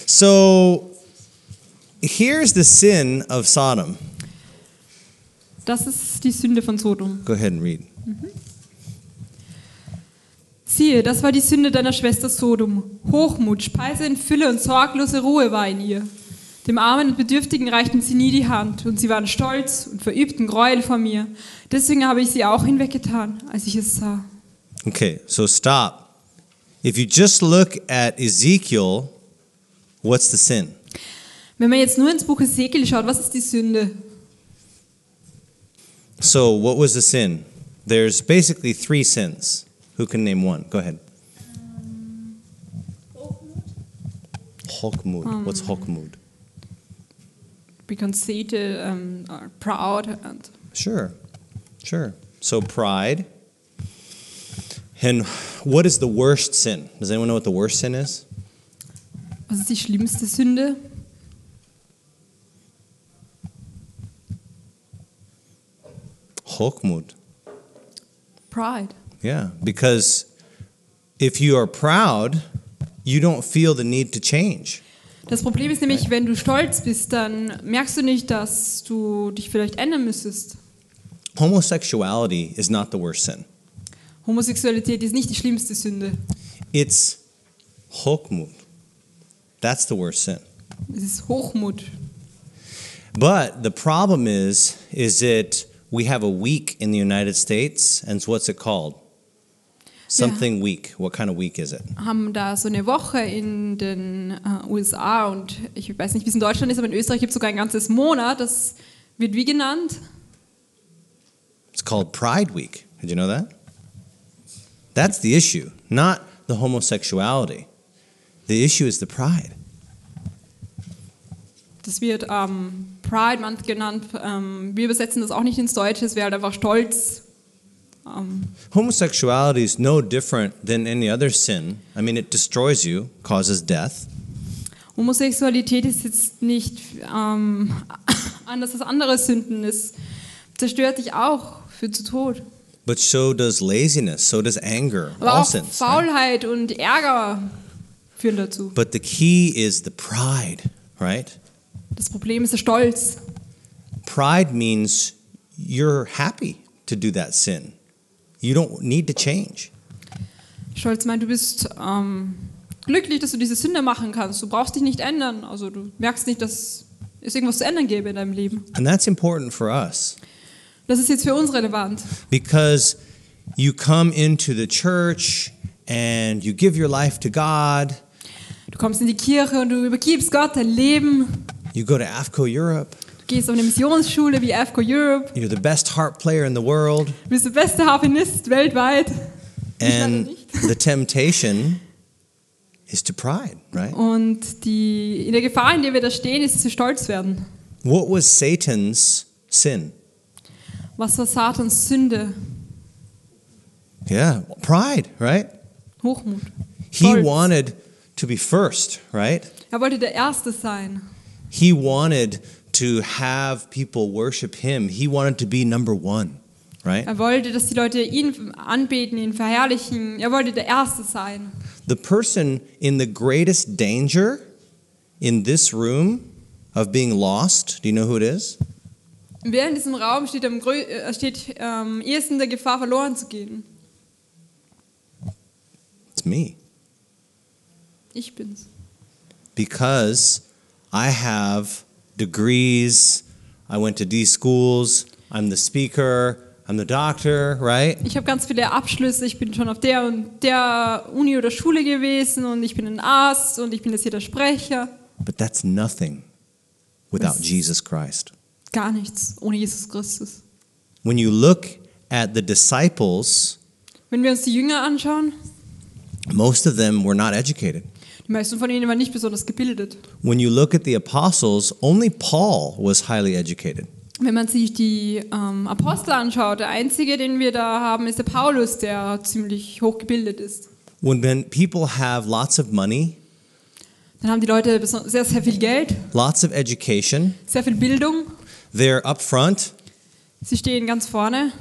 So here's the sin of Sodom. Das ist die Sünde von Sodom. Go ahead and read. Siehe, das war die Sünde deiner Schwester Sodom. Hochmut, Speise in Fülle und sorglose Ruhe war in ihr. Dem Armen und Bedürftigen reichten sie nie die Hand, und sie waren stolz und verübten Gräuel vor mir. Deswegen habe ich sie auch hinweggetan, als ich es sah. Okay, so stop. If you just look at Ezekiel, what's the sin? Wenn man jetzt nur ins Buch Ezekiel schaut, was ist die Sünde? So what was the sin? There's basically 3 sins. Who can name one? Go ahead. Hochmut. What's Hochmut? Be conceited, are proud. And Sure. So pride. And what is the worst sin? Does anyone know what the worst sin is? was ist die schlimmste Sünde? Hochmut. Pride. Yeah, because if you are proud, you don't feel the need to change. Das Problem ist nämlich, wenn du stolz bist, dann merkst du nicht, dass du dich vielleicht ändern müsstest. Homosexuality is not the worst sin. Homosexualität ist nicht die schlimmste Sünde. It's Hochmut. That's the worst sin. Es ist Hochmut. But the problem is that we have a week in the United States, and so what's it called? Something week. What kind of week is it? Haben da so eine Woche in den USA und ich weiß nicht, wie es in Deutschland ist, aber in Österreich gibt es sogar ein ganzes Monat. Das wird wie genannt? It's called Pride Week. Did you know that? That's the issue, not the homosexuality. The issue is the pride. Das wird Pride Month genannt. Wir übersetzen das auch nicht ins Deutsche. Es wäre halt einfach Stolz. Homosexuality is no different than any other sin. I mean, it destroys you, causes death. Homosexualität ist jetzt nicht anders als andere Sünden. Es zerstört dich auch, führt zu Tod. But so does laziness, so does anger, Aber all auch sins. Right? Faulheit und Ärger führen dazu. But the key is the pride, right? Das Problem ist der Stolz. Pride means you're happy to do that sin. You don't need to change. Stolz meint, du bist glücklich, dass du diese Sünde machen kannst. Du brauchst dich nicht ändern. Also du merkst nicht, dass es irgendwas zu ändern gäbe in deinem Leben. And that's important for us. Das ist jetzt für uns relevant. Because you come into the church and you give your life to God. Du kommst in die Kirche und du übergibst Gott dein Leben. You go to AFCO Europe. Du gehst auf eine Missionsschule wie AFCO Europe. You're the best harp player in the world. Du bist der beste Harfenist weltweit. And the temptation is to pride, right? Und in der Gefahr, in der wir da stehen, ist, dass wir stolz werden. What was Satan's sin? Was war Satans Sünde? Yeah, pride, right? Hochmut. He Stolz. wanted to be first, right? Er wollte der Erste sein. He wanted to have people worship him. He wanted to be number one, right? Er wollte, dass die Leute ihn anbeten, ihn verherrlichen. Er wollte der Erste sein. The person in the greatest danger in this room of being lost, do you know who it is? Wer in diesem Raum steht am ehesten der Gefahr, verloren zu gehen? It's me. Ich bin's. Because I have degrees, I went to these schools, I'm the speaker, I'm the doctor, right? Ich habe ganz viele Abschlüsse. Ich bin schon auf der und der Uni oder Schule gewesen und ich bin ein Arzt und ich bin jetzt hier der Sprecher. But that's nothing without Das- Jesus Christ. Gar nichts ohne Jesus Christus. When you look at the disciples, Wenn wir uns die Jünger anschauen, most of them were not educated. die meisten von ihnen waren nicht besonders gebildet. When you look at the apostles, only Paul was highly educated. Wenn man sich die Apostel anschaut, der einzige, den wir da haben, ist der Paulus, der ziemlich hoch gebildet ist. When people have lots of money, Dann haben die Leute sehr, sehr viel Geld, lots of education, sehr viel Bildung. they're up front, Sie stehen ganz vorne.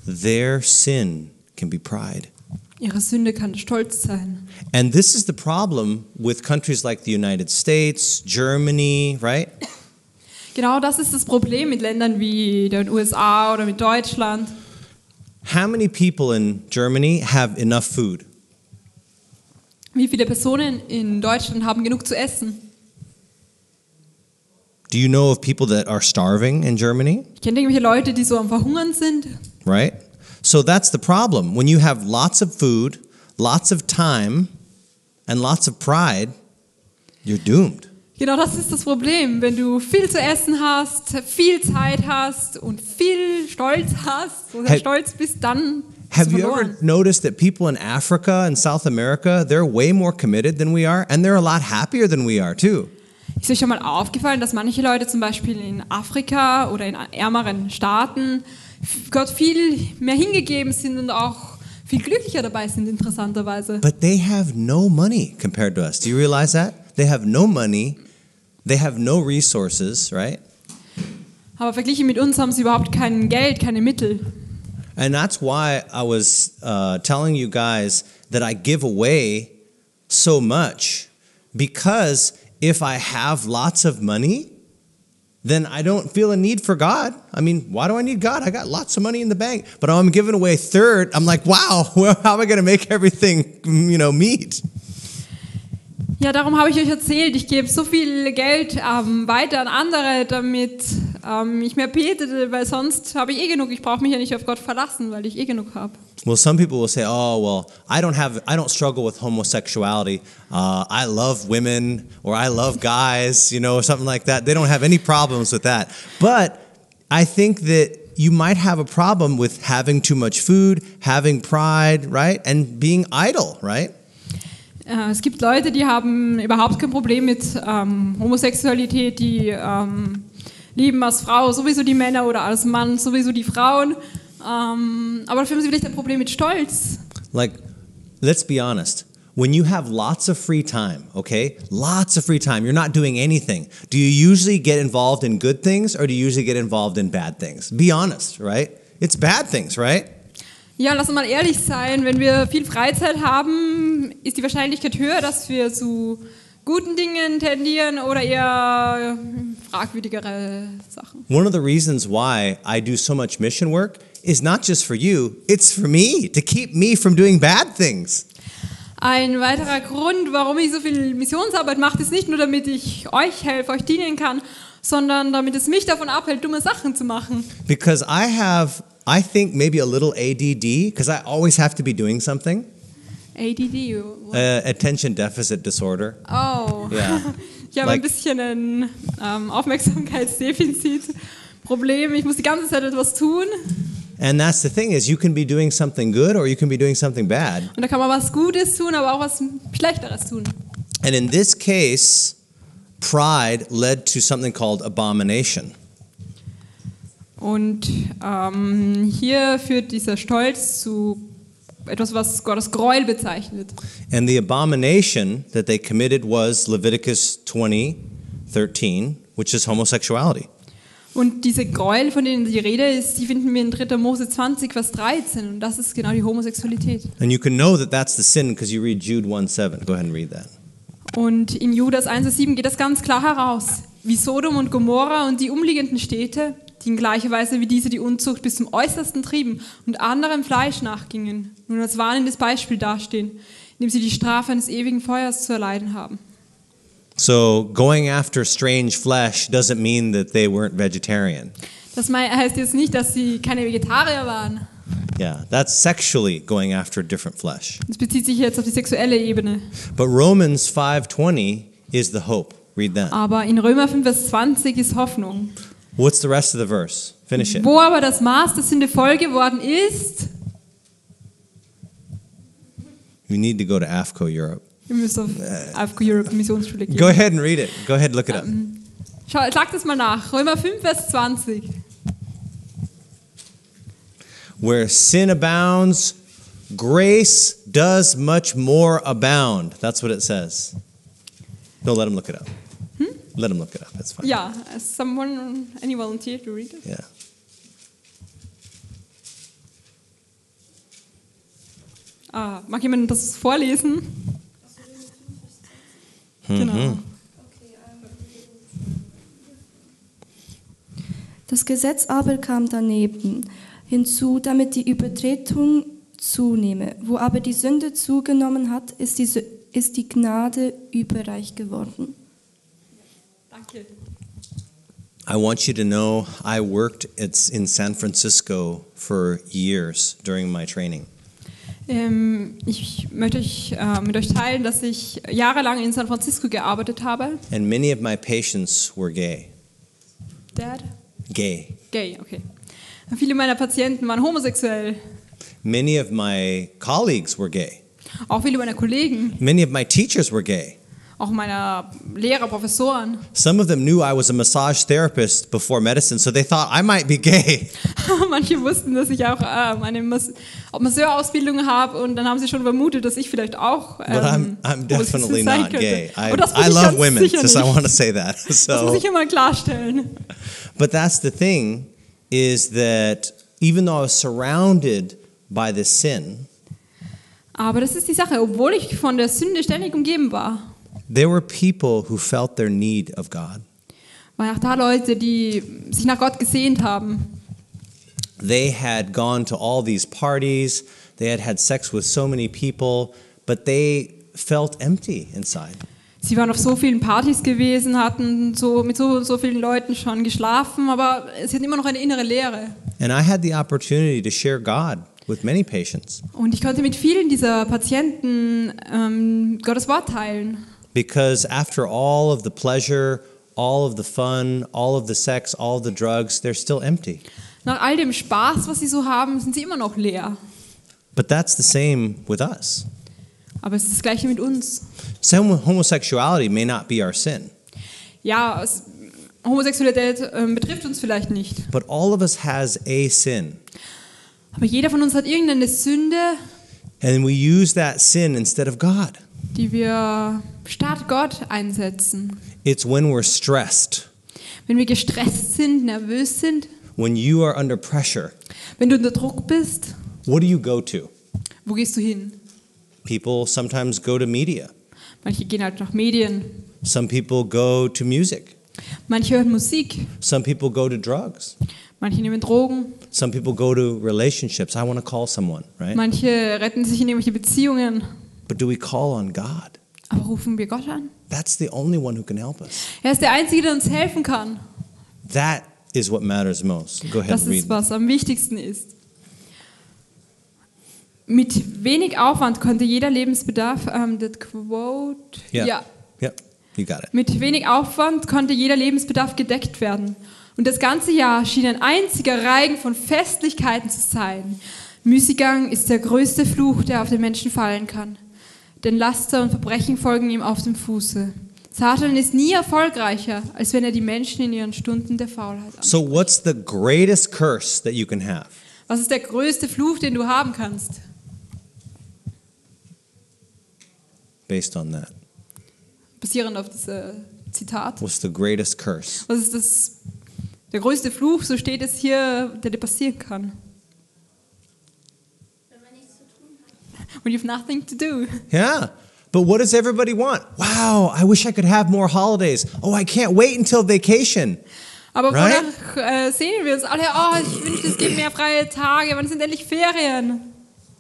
their sin can be pride. Ihre Sünde kann Stolz sein. And this is the problem with countries like the United States, Germany, right? Genau das ist das Problem mit Ländern wie den USA oder mit Deutschland. How many people in Germany have enough food? Wie viele Personen in Deutschland haben genug zu essen? Do you know of people that are starving in Germany? Ich kenne irgendwelche Leute, die so am Verhungern sind. Right? So that's the problem. When you have lots of food, lots of time, and lots of pride, you're doomed. Genau das ist das Problem. Wenn du viel zu essen hast, viel Zeit hast und viel Stolz hast, oder stolz bist, dann bist Have du you ever verloren. noticed that people in Africa and South America, they're way more committed than we are, and they're a lot happier than we are too? Ist euch schon mal aufgefallen, dass manche Leute zum Beispiel in Afrika oder in ärmeren Staaten Gott viel mehr hingegeben sind und auch viel glücklicher dabei sind, interessanterweise. But they have no money compared to us. Do you realize that? They have no money, they have no resources, right? Aber verglichen mit uns haben sie überhaupt kein Geld, keine Mittel. And that's why I was telling you guys that I give away so much, because if I have lots of money, then I don't feel a need for God. I mean, why do I need God? I got lots of money in the bank. But I'm giving away a third. I'm like, wow, well, how am I going to make everything, meet? Ja, darum habe ich euch erzählt, ich gebe so viel Geld weiter an andere, damit ich mehr bete, weil sonst habe ich genug. Ich brauche mich ja nicht auf Gott verlassen, weil ich genug habe. Well, some people will say, oh, well, I don't struggle with homosexuality. I love women, or I love guys, or something like that. They don't have any problems with that. But I think that you might have a problem with having too much food, having pride, right? And being idle, right? Es gibt Leute, die haben überhaupt kein Problem mit Homosexualität, die lieben als Frau sowieso die Männer oder als Mann sowieso die Frauen, aber dafür haben sie vielleicht ein Problem mit Stolz. Like, let's be honest. When you have lots of free time, okay? Lots of free time, you're not doing anything. Do you usually get involved in good things, or do you usually get involved in bad things? Be honest, right? It's bad things, right? Ja, lass uns mal ehrlich sein, wenn wir viel Freizeit haben, ist die Wahrscheinlichkeit höher, dass wir zu guten Dingen tendieren oder eher fragwürdigere Sachen. One of the reasons why I do so much mission work is not just for you, it's for me, to keep me from doing bad things. Ein weiterer Grund, warum ich so viel Missionsarbeit mache, ist nicht nur, damit ich euch helfe, euch dienen kann, sondern damit es mich davon abhält, dumme Sachen zu machen. Because I think maybe a little ADD, because I always have to be doing something. ADD? Attention Deficit Disorder. Oh, Yeah. Ich habe ein bisschen ein Aufmerksamkeitsdefizit-Problem. Ich muss die ganze Zeit etwas tun. And that's the thing, is you can be doing something good or you can be doing something bad. Und da kann man was Gutes tun, aber auch was Schlechteres tun. And in this case, pride led to something called abomination. Und hier führt dieser Stolz zu etwas, was Gottes Gräuel bezeichnet. And the abomination that they committed was Leviticus 20:13, which is homosexuality. Und diese Gräuel, von denen die Rede ist, die finden wir in 3. Mose 20, Vers 13. Und das ist genau die Homosexualität. And you can know that that's the sin because you read Jude 1:7. Go ahead and read that. Und in Judas 1,7 geht das ganz klar heraus. Wie Sodom und Gomorra und die umliegenden Städte, die in gleicher Weise wie diese die Unzucht bis zum Äußersten trieben und anderem Fleisch nachgingen, nun als warnendes Beispiel dastehen, indem sie die Strafe eines ewigen Feuers zu erleiden haben. So going after strange flesh doesn't mean that they weren't vegetarian. Das heißt jetzt nicht, dass sie keine Vegetarier waren. Yeah, that's sexually going after different flesh. Das bezieht sich jetzt auf die sexuelle Ebene. But Romans 5:20 is the hope. Read that. Aber in Römer 5, Vers 20 ist Hoffnung. What's the rest of the verse? Finish it. Wo aber das Maß der Sünde voll geworden ist, You need to go to AFCO Europe. ihr müsst auf AFCO Europe Missionsschule gehen. Go ahead and read it. Go ahead, look it up. Sag das mal nach. Römer 5, Vers 20. Where sin abounds, grace does much more abound. That's what it says. No, let him look it up. Let him look it up. That's fine. Ja, any volunteer to read it? Yeah. Mag jemand das vorlesen? Genau. Das Gesetz aber kam daneben hinzu, damit die Übertretung zunehme. Wo aber die Sünde zugenommen hat, ist die Gnade überreich geworden. Danke. I want you to know I worked in San Francisco for years during my training. Ich möchte mit euch teilen, dass ich jahrelang in San Francisco gearbeitet habe. And many of my patients were gay. Dad? Gay. Gay, okay. Viele meiner Patienten waren homosexuell. Many of my colleagues were gay. Auch viele meiner Kollegen. Many of my teachers were gay. Auch meiner Lehrer, Professoren. Some of them knew I was a massage therapist before medicine, so they thought I might be gay. Manche wussten, dass ich auch eine Masseurausbildung habe und dann haben sie schon vermutet, dass ich vielleicht auch But I'm definitely sein not könnte. gay. Und das muss I ich love ganz women, sicher just I nicht. want to say that. Das muss ich immer klarstellen. But that's the thing, is that even though I was surrounded by this sin, Aber das ist die Sache, obwohl ich von der Sünde ständig umgeben war, there were people who felt their need of God. waren auch da Leute, die sich nach Gott gesehnt haben. They had gone to all these parties, they had sex with so many people, but they felt empty inside. Sie waren auf so vielen Partys gewesen, hatten mit so vielen Leuten schon geschlafen, aber sie hatten immer noch eine innere Leere. And I had the opportunity to share God with many patients. Und ich konnte mit vielen dieser Patienten Gottes Wort teilen. Because after all of the pleasure, all of the fun, all of the sex, all of the drugs, they're still empty. Nach all dem Spaß, was sie so haben, sind sie immer noch leer. But that's the same with us. Aber es ist das Gleiche mit uns. Homosexuality may not be our sin, Ja, Homosexualität betrifft uns vielleicht nicht. but all of us has a sin. Aber jeder von uns hat irgendeine Sünde, And we use that sin instead of God. die wir statt Gott einsetzen. It's when we're stressed, Wenn wir gestresst sind, nervös sind, when you are under pressure. wenn du unter Druck bist, What do you go to? wo gehst du hin? People sometimes go to media. Manche gehen halt nach Medien, Some people go to music. manche hören Musik, Some people go to drugs. manche nehmen Drogen, Some people go to relationships. I want to call someone, right? manche retten sich in irgendwelche Beziehungen. But do we call on God? Aber rufen wir Gott an? That's the only one who can help us. Er ist der Einzige, der uns helfen kann. That is what matters most. Go ahead Das and read. ist, was am wichtigsten ist. Mit wenig Aufwand konnte jeder Lebensbedarf, that quote, ja, Yep, you got it. mit wenig Aufwand konnte jeder Lebensbedarf gedeckt werden. Und das ganze Jahr schien ein einziger Reigen von Festlichkeiten zu sein. Müßiggang ist der größte Fluch, der auf den Menschen fallen kann. Denn Laster und Verbrechen folgen ihm auf dem Fuße. Satan ist nie erfolgreicher, als wenn er die Menschen in ihren Stunden der Faulheit anspricht. So what's the greatest curse that you can have? Was ist der größte Fluch, den du haben kannst? Based on that. Basierend auf dieses Zitat. What's the greatest curse? Was ist der größte Fluch, so steht es hier, der dir passieren kann? When you have nothing to do. Yeah. But what does everybody want? Wow, I wish I could have more holidays. Oh, I can't wait until vacation. Aber Right? wonach sehen wir uns alle? Oh, ich wünschte, es gibt mehr freie Tage. Wann sind endlich Ferien?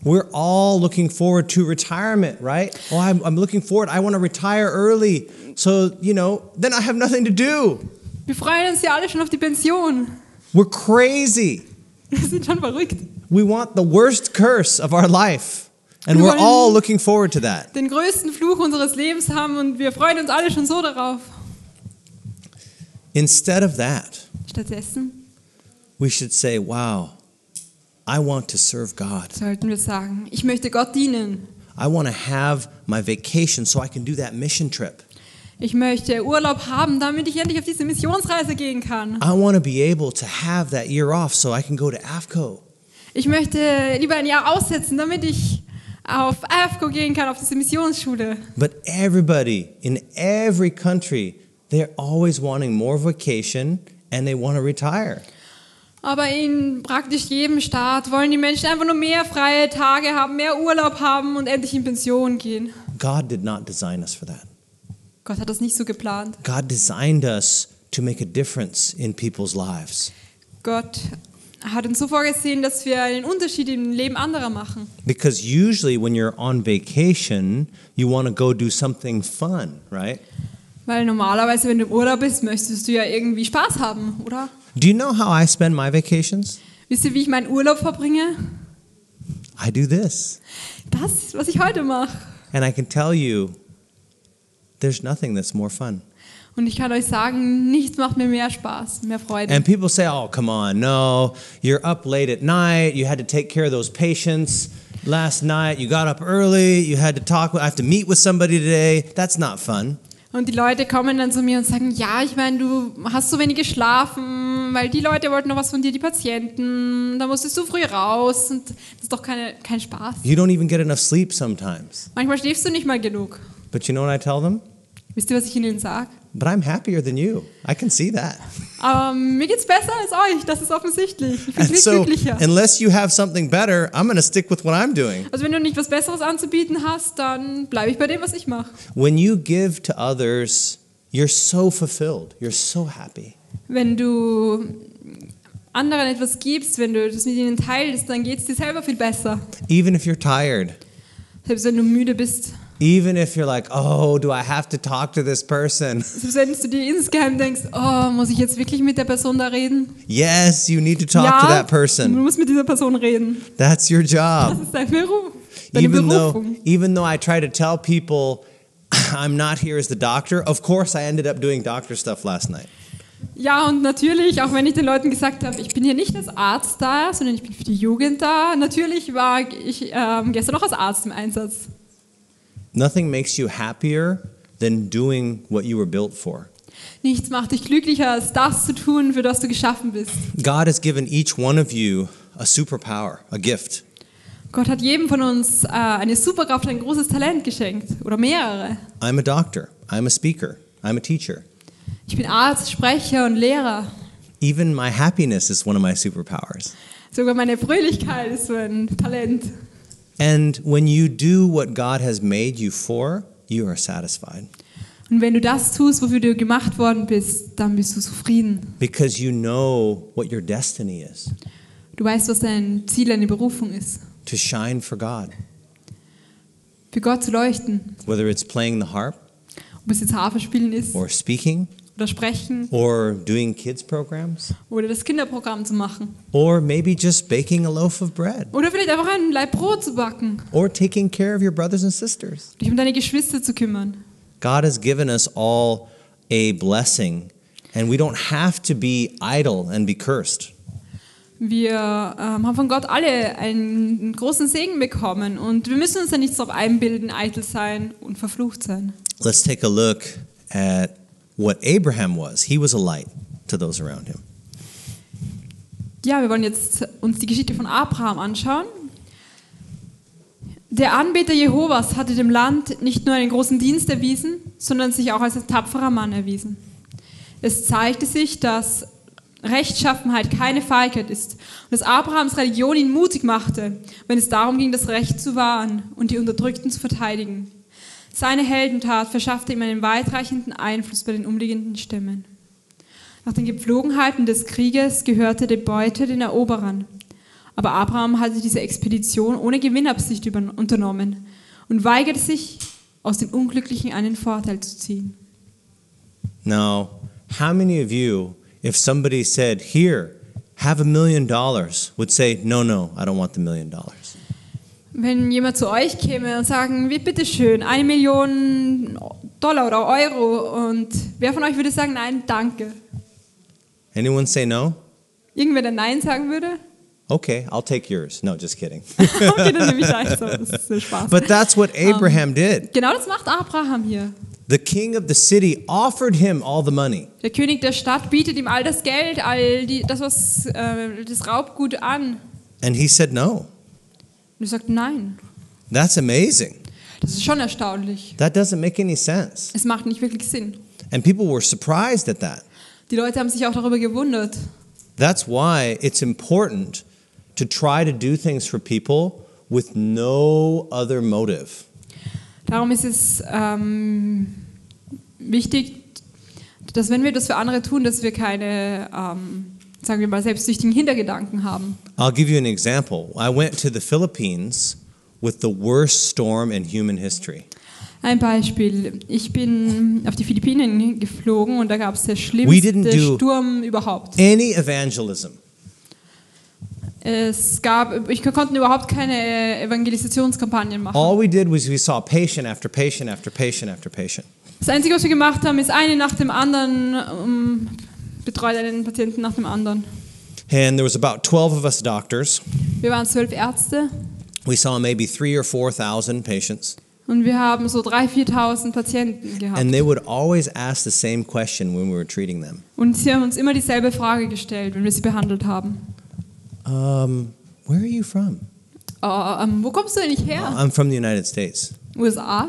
We're all looking forward to retirement, right? Oh, I'm looking forward. I want to retire early. So, then I have nothing to do. Wir freuen uns ja alle schon auf die Pension. We're crazy. Wir sind schon verrückt. We want the worst curse of our life. And Wir we're wollen all looking forward to that. den größten Fluch unseres Lebens haben und wir freuen uns alle schon so darauf. Instead of that, Stattdessen we should say, wow, I want to serve God. sollten wir sagen, ich möchte Gott dienen. I want to have my vacation so I can do that mission trip. Ich möchte Urlaub haben, damit ich endlich auf diese Missionsreise gehen kann. I want to be able to have that year off so I can go to AFCO. Ich möchte lieber ein Jahr aussetzen, damit ich auf AFCO gehen kann, auf diese Missionsschule. But everybody in every country, they're always wanting more vacation and they want to retire. Aber in praktisch jedem Staat wollen die Menschen einfach nur mehr freie Tage haben, mehr Urlaub haben und endlich in Pension gehen. God did not design us for that. Gott hat das nicht so geplant. God designed us to make a difference in people's lives. Gott hat uns so vorgesehen, dass wir einen Unterschied im Leben anderer machen. Because usually when you're on vacation, you want to go do something fun, right? Weil normalerweise, wenn du im Urlaub bist, möchtest du ja irgendwie Spaß haben, oder? Do you know how I spend my vacations? Wisst ihr, wie ich meinen Urlaub verbringe? I do this. Das, was ich heute mache. And I can tell you, there's nothing that's more fun. Und ich kann euch sagen, nichts macht mir mehr Spaß, mehr Freude. And people say, oh, come on, no, you're up late at night, you had to take care of those patients last night, you got up early, you had to talk, I have to meet with somebody today, that's not fun. Und die Leute kommen dann zu mir und sagen, ja, ich meine, du hast so wenig geschlafen, weil die Leute wollten noch was von dir, die Patienten, da musstest du früh raus und das ist doch kein Spaß. You don't even get enough sleep sometimes. Manchmal schläfst du nicht mal genug. But you know what I tell them? Wisst ihr, was ich ihnen sage? But I'm happier than you. I can see that. Aber mir geht's besser als euch, das ist offensichtlich. Ich bin And viel so, glücklicher. unless you have something better, I'm going to stick with what I'm doing. Also wenn du nicht was Besseres anzubieten hast, dann bleibe ich bei dem, was ich mache. When you give to others, you're so fulfilled. You're so happy. Wenn du anderen etwas gibst, wenn du das mit ihnen teilst, dann geht's dir selber viel besser. Even if you're tired. Selbst wenn du müde bist. Even if you're like, oh, do I have to talk to this person? Selbst wenn du dir insgeheim denkst, oh, muss ich jetzt wirklich mit der Person da reden? Yes, you need to talk ja, to that du person. musst mit dieser Person reden. That's your Das job. ist dein Beruf, deine Berufung. Even though I try to tell people I'm not here as the doctor, of course I ended up doing doctor stuff last night. Ja, und natürlich, auch wenn ich den Leuten gesagt habe, ich bin hier nicht als Arzt da, sondern ich bin für die Jugend da, natürlich war ich gestern auch als Arzt im Einsatz. Nothing makes you happier than doing what you were built for. Nichts macht dich glücklicher, als das zu tun, für das du geschaffen bist. God has given each one of you a superpower, a gift. Gott hat jedem von uns eine Superkraft, ein großes Talent geschenkt oder mehrere. I'm a doctor, I'm a speaker, I'm a teacher. Ich bin Arzt, Sprecher und Lehrer. Even my happiness is one of my superpowers. Sogar meine Fröhlichkeit ist so ein Talent. And when you do what God has made you for, you are satisfied. Und wenn du das tust, wofür du gemacht worden bist, dann bist du zufrieden. Because you know what your destiny is. Du weißt, was dein Ziel, deine Berufung ist. To shine for God. Für Gott zu leuchten. Whether it's playing the harp Ob es jetzt Harfe spielen ist or speaking oder sprechen or doing kids programs oder das Kinderprogramm zu machen. or maybe just baking a loaf of bread Oder vielleicht einfach ein Laib Brot zu backen. or taking care of your brothers and sisters. Dich um deine Geschwister zu kümmern. God has given us all a blessing and we don't have to be idle and be cursed. Wir haben von Gott alle einen großen Segen bekommen und wir müssen uns ja nichts darauf einbilden, eitel sein und verflucht sein. Let's take a look at what Abraham was. He was a light to those around him. Ja, wir wollen jetzt uns die Geschichte von Abraham anschauen. Der Anbeter Jehovas hatte dem Land nicht nur einen großen Dienst erwiesen, sondern sich auch als ein tapferer Mann erwiesen. Es zeigte sich, dass Rechtschaffenheit keine Feigheit ist und dass Abrahams Religion ihn mutig machte, wenn es darum ging, das Recht zu wahren und die Unterdrückten zu verteidigen. Seine Heldentat verschaffte ihm einen weitreichenden Einfluss bei den umliegenden Stämmen. Nach den Gepflogenheiten des Krieges gehörte die Beute den Eroberern. Aber Abraham hatte diese Expedition ohne Gewinnabsicht unternommen und weigerte sich, aus dem Unglücklichen einen Vorteil zu ziehen. Now, how many of you, if somebody said, here, have $1 million, would say, no, I don't want the $1 million? Wenn jemand zu euch käme und sagen, bitteschön, 1 Million Dollar oder Euro, und wer von euch würde sagen, nein, danke? Anyone say no? Irgendwer, der Nein sagen würde? Okay, I'll take yours. No, just kidding. Okay, dann nehme ich eins. Das ist so Spaß. But that's what Abraham did. Genau das macht Abraham hier. The king of the city offered him all the money. Der König der Stadt bietet ihm all das Geld, das Raubgut an. And he said no. Und er sagt nein. That's amazing. Das ist schon erstaunlich. That doesn't make any sense. Es macht nicht wirklich Sinn. And people were surprised at that. Die Leute haben sich auch darüber gewundert. That's why it's important to try to do things for people with no other motive. Darum ist es wichtig, dass wenn wir das für andere tun, dass wir keine, sagen wir mal, selbstsüchtigen Hintergedanken haben. I'll give you an example. I went to the Philippines with the worst storm in human history. Ein Beispiel. Ich bin auf die Philippinen geflogen und da gab es der We schlimmste didn't do Sturm überhaupt. any evangelism. Wir konnten überhaupt keine Evangelisationskampagnen machen. All we did was we saw patient after patient after patient after patient. Das Einzige, was wir gemacht haben, ist eine nach dem anderen, betreut einen Patienten nach dem anderen. And there was about 12 of us doctors. Wir waren 12 Ärzte We saw maybe 3,000 or 4,000 patients. und wir haben so 3.000, 4.000 Patienten gehabt. And they would always ask the same question when we were treating them. Und sie haben uns immer dieselbe Frage gestellt, wenn wir sie behandelt haben. Where are you from? Wo kommst du eigentlich her? I'm from the United States. USA?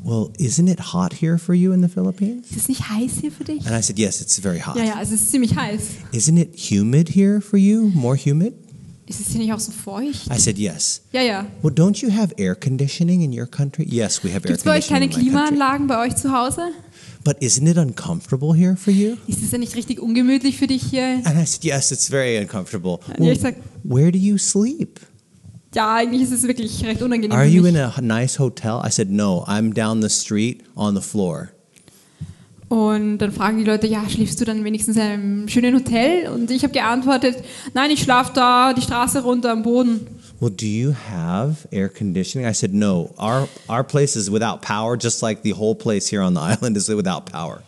Well, isn't it hot here for you in the Philippines? Ist es nicht heiß hier für dich? And I said, yes, it's very hot. Ja, es ist ziemlich heiß. Isn't it humid here for you? More humid? Ist es hier nicht auch so feucht? I said, yes. Ja. Well, don't you have air conditioning in your country? Yes, we have air Gibt es bei euch conditioning keine in my country. Klimaanlagen bei euch zu Hause? But isn't it uncomfortable here for you? Ist es ja nicht richtig ungemütlich für dich hier? And I said, yes, it's very uncomfortable. Und ich sag, Where do you sleep? ja, eigentlich ist es wirklich recht unangenehm Are für you mich. in a nice hotel? I said, no, I'm down the street on the floor. Und dann fragen die Leute, ja, schläfst du dann wenigstens in einem schönen Hotel? Und ich habe geantwortet, nein, ich schlafe da die Straße runter am Boden. Well, do you have air conditioning? I said, no. Our place is without power, just like the whole place here on the island is without power.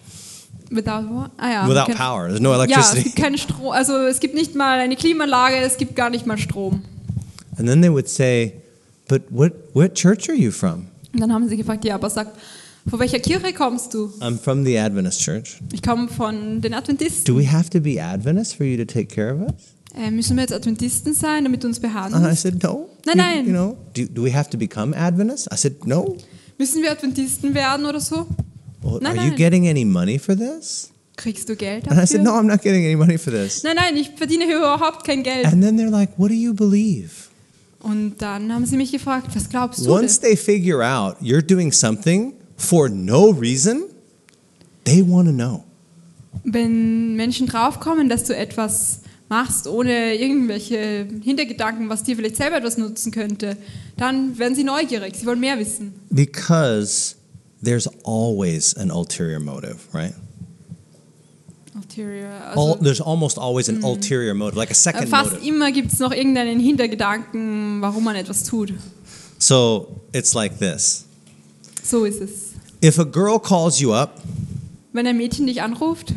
Without what? Ja, Without power. There's no Ja, es electricity. gibt keinen Strom, also es gibt nicht mal eine Klimaanlage, es gibt gar nicht mal Strom. And then they would say, but what church are you from? Und dann haben sie gefragt, ja, aber sag, von welcher Kirche kommst du? I'm from the Adventist church. Ich komme von den Adventisten. Do we have to be Adventist for you to take care of us? Müssen wir jetzt Adventisten sein, damit du uns And I behandelst? said, no. Nein. You know, do we have to become Adventists? I said, no. Müssen wir Adventisten werden oder so? Well, Nein, are you nein. getting any money for this? Kriegst du Geld And I said, no, dafür? I'm not getting any money for this. Nein, ich verdiene hier überhaupt kein Geld. And then they're like, what do you believe? Und dann haben sie mich gefragt, was glaubst du Once denn? they figure out you're doing something for no reason, they want to know. Wenn Menschen draufkommen, dass du etwas machst, ohne irgendwelche Hintergedanken, was dir vielleicht selber etwas nutzen könnte, dann werden sie neugierig, sie wollen mehr wissen. Because there's always an ulterior motive, right? Ulterior, also There's almost always an ulterior motive, like a second fast motive. immer gibt es noch irgendeinen Hintergedanken, warum man etwas tut. So it's like this. So ist es. If a girl calls you up Wenn ein Mädchen dich anruft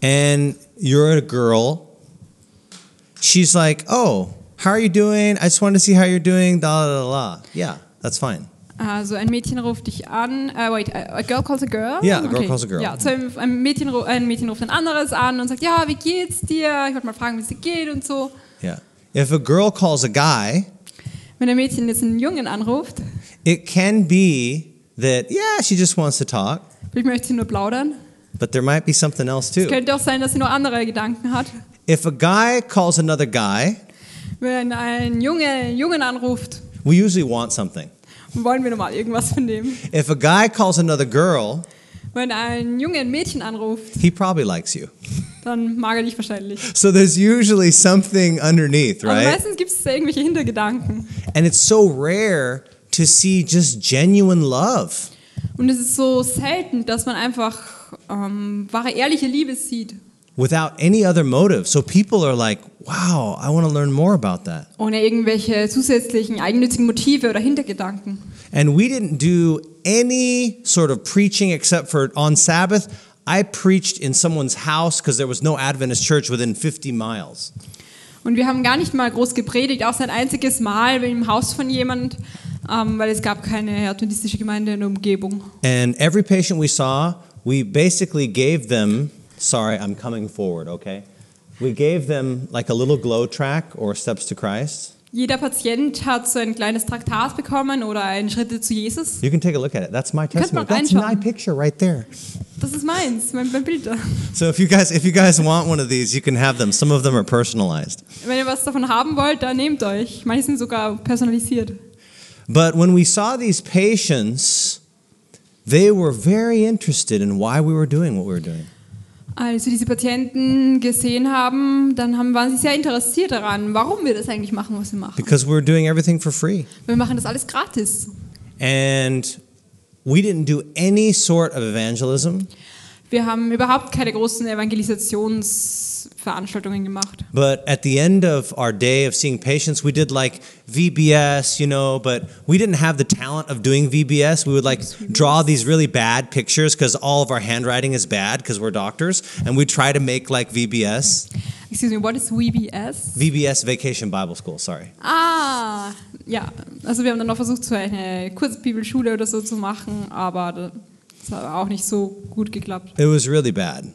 and you're a girl, she's like, oh, how are you doing? I just wanted to see how you're doing, da da da da. Yeah, that's fine. Also ein Mädchen ruft dich an, a girl calls a girl? Yeah, a girl calls a girl. Ja, so ein Mädchen ruft ein anderes an und sagt, ja, wie geht's dir? Ich wollte mal fragen, wie es dir geht und so. Yeah. If a girl calls a guy, Wenn ein Mädchen jetzt einen Jungen anruft, it can be that, yeah, she just wants to talk, vielleicht möchte sie nur plaudern. but there might be something else Es too. könnte auch sein, dass sie noch andere Gedanken hat. If a guy calls another guy, Wenn ein Junge einen Jungen anruft, we usually want something. wollen wir nochmal irgendwas von dem. If a guy calls another girl, Wenn ein Junge ein Mädchen anruft, he probably likes you. dann mag er dich wahrscheinlich. So there's usually something underneath, Aber right? meistens gibt es da irgendwelche Hintergedanken. And it's so rare to see just genuine love. Und es ist so selten, dass man einfach wahre, ehrliche Liebe sieht. Without any other motive. So people are like, wow, I want to learn more about that. Ohne irgendwelche zusätzlichen eigennützigen Motive oder Hintergedanken. And we didn't do any sort of preaching except for on Sabbath. I preached in someone's house because there was no Adventist church within 50 miles. Und wir haben gar nicht mal groß gepredigt, außer ein einziges Mal im Haus von jemand, weil es gab keine adventistische Gemeinde in der Umgebung. And every patient we saw, we basically gave them, sorry, I'm coming forward, okay? We gave them like a little glow track or Steps to Christ. Jeder Patient hat so ein kleines Traktat bekommen oder einen Schritte zu Jesus. You can take a look at it. That's my könnt mal testimony. That's my reinschauen. picture right there. Das ist meins, mein Bild da. So if you guys want one of these, you can have them. Some of them are personalized. Wenn ihr was davon haben wollt, dann nehmt euch. Manche sind sogar personalisiert. But when we saw these patients, they were very interested in why we were doing what we were doing. Als wir diese Patienten gesehen haben, dann waren sie sehr interessiert daran, warum wir das eigentlich machen, was wir machen. Because we were doing everything for free. Wir machen das alles gratis. And we didn't do any sort of evangelism. Wir haben überhaupt keine großen Evangelisationsveranstaltungen gemacht. But at the end of our day of seeing patients, we did like VBS, but we didn't have the talent of doing VBS. We would like draw these really bad pictures because all of our handwriting is bad because we're doctors, and we try to make like VBS. Excuse me, what is VBS? VBS, Vacation Bible School, sorry. Ja, also wir haben dann noch versucht, so eine Kurzbibelschule oder so zu machen, aber das hat auch nicht so gut geklappt. It was really bad.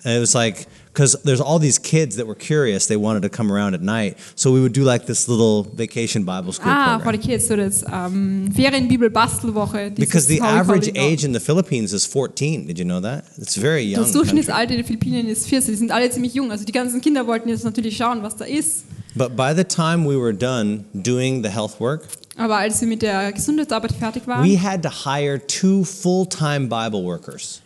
It was like, because there's all these kids that were curious, they wanted to come around at night, so we would do like this little vacation Bible school program. For the kids, so das Ferienbibel-Bastelwoche. Because the average age in the Philippines is 14, did you know that? It's very young. Das Durchschnittsalter in den Philippinen ist 14, die sind alle ziemlich jung, also die ganzen Kinder wollten jetzt natürlich schauen, was da ist. But by the time we were done doing the health work, aber als wir mit der Gesundheitsarbeit fertig waren, we had to hire 2 full-time Bible workers.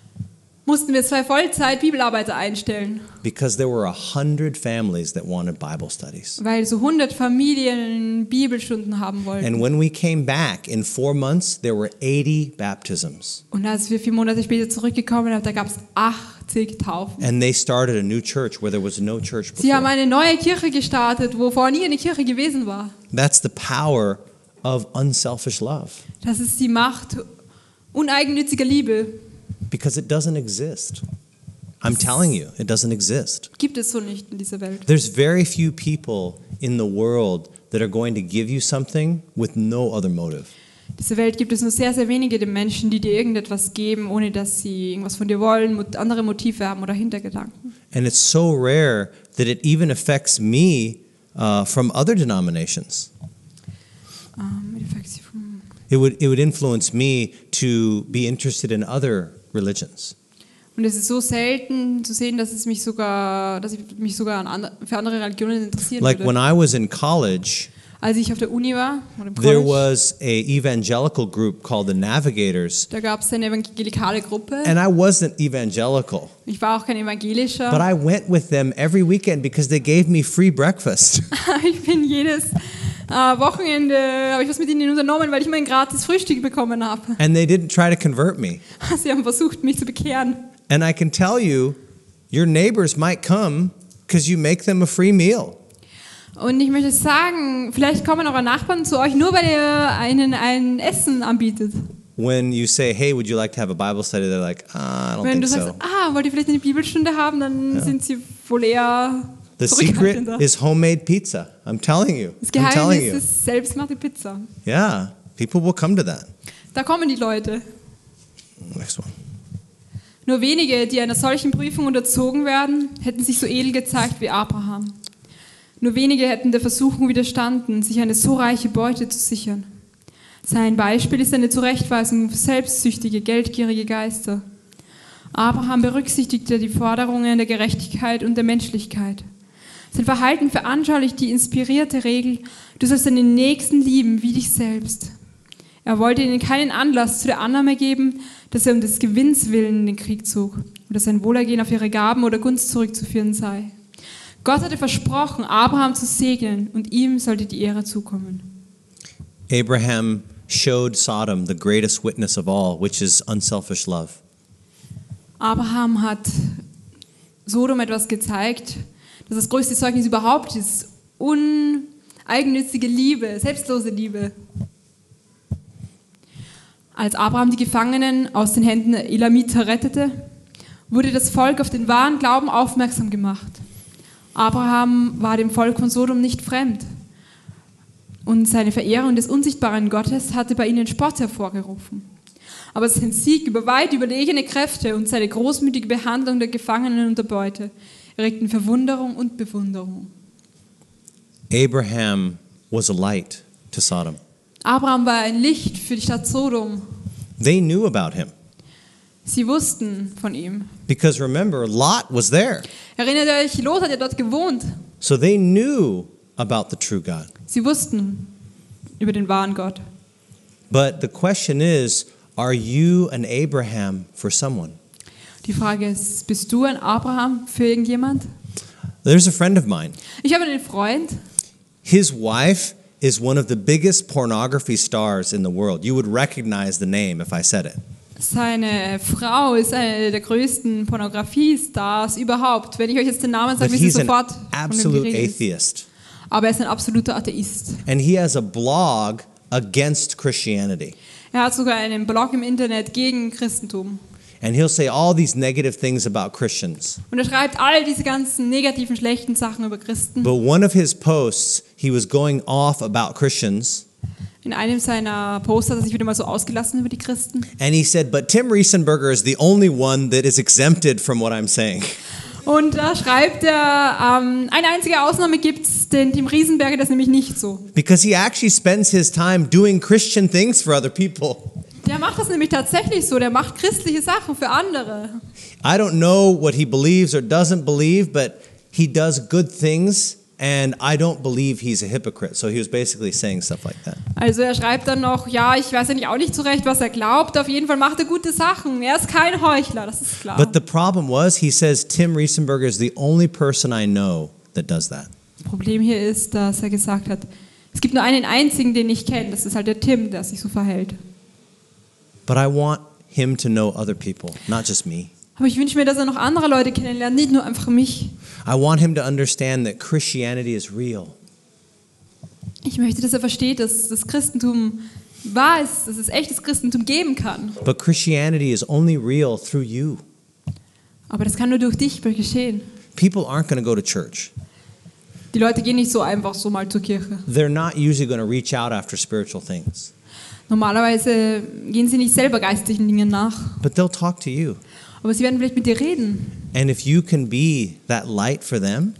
Mussten wir 2 Vollzeit-Bibelarbeiter einstellen. Because there were 100 families that wanted Bible studies. Weil so 100 Familien Bibelstunden haben wollten. And when we came back in 4 months, there were 80 baptisms. Und als wir 4 Monate später zurückgekommen sind, da gab es 80 Taufen. And they started a new church where there was no church before. Sie haben eine neue Kirche gestartet, wo vorher nie eine Kirche gewesen war. That's the power of unselfish love. Das ist die Macht uneigennütziger Liebe. Because it doesn't exist. I'm telling you, it doesn't exist. Gibt es so nicht in dieser Welt. There's very few people in the world that are going to give you something with no other motive. In dieser Welt gibt es nur sehr, sehr wenige Menschen, die dir irgendetwas geben, ohne dass sie irgendwas von dir wollen, andere Motive haben oder Hintergedanken. And it's so rare that it even affects me from other denominations. It would influence me to be interested in other religions. Und es ist so selten zu sehen, dass ich mich sogar für andere Religionen interessieren Like würde. when I was in college, als ich auf der Uni war, oder im there College, was a evangelical group called the Navigators. da gab es eine evangelikale Gruppe. And I wasn't evangelical. Ich war auch kein Evangelischer. But I went with them every weekend because they gave me free breakfast. Ich bin jedes Wochenende habe ich was mit ihnen unternommen, weil ich mein gratis Frühstück bekommen habe. And they didn't try to convert me. Sie haben versucht, mich zu bekehren. And I can tell you, your neighbors might come because you make them a free meal. Und ich möchte sagen, vielleicht kommen eure Nachbarn zu euch nur, weil ihr ihnen ein Essen anbietet. When you say, hey, would you like to have a Bible study? They're like, I don't Wenn think du sagst, so. wollt ihr vielleicht eine Bibelstunde haben, dann sind sie wohl eher The secret zurückhaltender. is homemade pizza. I'm telling you. Das I'm telling Geheimnis you. ist selbstgemachte Pizza. Yeah, people will come to that. Da kommen die Leute. Next one. Nur wenige, die einer solchen Prüfung unterzogen werden, hätten sich so edel gezeigt wie Abraham. Nur wenige hätten der Versuchung widerstanden, sich eine so reiche Beute zu sichern. Sein Beispiel ist eine Zurechtweisung für selbstsüchtige, geldgierige Geister. Abraham berücksichtigte die Forderungen der Gerechtigkeit und der Menschlichkeit. Sein Verhalten veranschaulicht die inspirierte Regel, du sollst deinen Nächsten lieben wie dich selbst. Er wollte ihnen keinen Anlass zu der Annahme geben, dass er um des Gewinns willen in den Krieg zog oder sein Wohlergehen auf ihre Gaben oder Gunst zurückzuführen sei. Gott hatte versprochen, Abraham zu segnen und ihm sollte die Ehre zukommen. Abraham showed Sodom the greatest witness of all, which is unselfish love. Abraham hat Sodom etwas gezeigt, dass das größte Zeugnis überhaupt ist. Uneigennützige Liebe, selbstlose Liebe. Als Abraham die Gefangenen aus den Händen der Elamiter rettete, wurde das Volk auf den wahren Glauben aufmerksam gemacht. Abraham war dem Volk von Sodom nicht fremd. Und seine Verehrung des unsichtbaren Gottes hatte bei ihnen Spott hervorgerufen. Aber sein Sieg über weit überlegene Kräfte und seine großmütige Behandlung der Gefangenen und der Beute erregten Verwunderung und Bewunderung. Abraham was a light to Sodom. Abraham war ein Licht für die Stadt Sodom. They knew about him. Sie wussten von ihm. Because remember, Lot was there. Erinnert ihr euch, Lot hat ja dort gewohnt. So they knew about the true God. Sie wussten über den wahren Gott. But the question is, are you an Abraham for someone? Die Frage ist, bist du ein Abraham für irgendjemand? There's a friend of mine. Ich habe einen Freund. His wife is one of the biggest pornography stars in the world. You would recognize the name if I said it. Seine Frau ist eine der größten Pornografiestars überhaupt. Wenn ich euch jetzt den Namen sage, But wisst ihr he's an sofort, von wem absolute die Rede ist. atheist. Aber er ist ein absoluter Atheist. And he has a blog against Christianity. Er hat sogar einen Blog im Internet gegen Christentum. And he'll say all these negative things about Christians. Und er schreibt all diese ganzen negativen, schlechten Sachen über Christen. But one of his posts, he was going off about Christians. In einem seiner Posts hat er sich wieder mal so ausgelassen über die Christen. And he said, but Tim Riesenberger is the only one that is exempted from what I'm saying. Und da schreibt er, eine einzige Ausnahme gibt es, den Tim Riesenberger, das ist nämlich nicht so. Because he actually spends his time doing Christian things for other people. Der macht das nämlich tatsächlich so, der macht christliche Sachen für andere. I don't know what he believes or doesn't believe, but he does good things, and I don't believe he's a hypocrite. So he was basically saying stuff like that. Also er schreibt dann noch, ja, ich weiß eigentlich auch nicht so recht, was er glaubt, auf jeden Fall macht er gute Sachen. Er ist kein Heuchler, das ist klar. But the problem was, he says, Tim Riesenberger is the only person I know that does that. Das Problem hier ist, dass er gesagt hat, es gibt nur einen einzigen, den ich kenne, das ist halt der Tim, der sich so verhält. But I want him to know other people, not just me. Aber ich wünsche mir, dass er noch andere Leute kennenlernt, nicht nur einfach mich. I want him to understand that Christianity is real. Ich möchte, dass er versteht, dass das Christentum wahr ist, dass es echtes Christentum geben kann. But Christianity is only real through you. Aber das kann nur durch dich geschehen. People aren't going to go to church. Die Leute gehen nicht so einfach so mal zur Kirche. They're not usually going to reach out after spiritual things. Normalerweise gehen sie nicht selber geistlichen Dingen nach. But they'll talk to you. Aber sie werden vielleicht mit dir reden. And if you can be that light for them,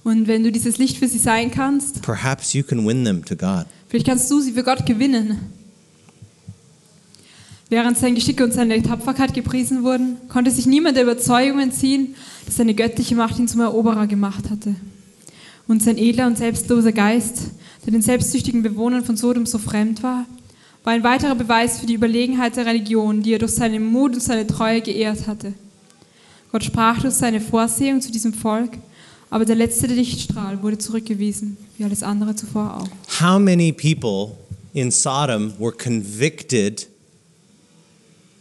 Und wenn du dieses Licht für sie sein kannst, perhaps you can win them to God. vielleicht kannst du sie für Gott gewinnen. Während sein Geschick und seine Tapferkeit gepriesen wurden, konnte sich niemand der Überzeugung entziehen, dass seine göttliche Macht ihn zum Eroberer gemacht hatte. Und sein edler und selbstloser Geist, der den selbstsüchtigen Bewohnern von Sodom so fremd war ein weiterer Beweis für die Überlegenheit der Religion, die er durch seinen Mut und seine Treue geehrt hatte. Gott sprach durch seine Vorsehung zu diesem Volk, aber der letzte Lichtstrahl wurde zurückgewiesen, wie alles andere zuvor auch. How many people in Sodom were convicted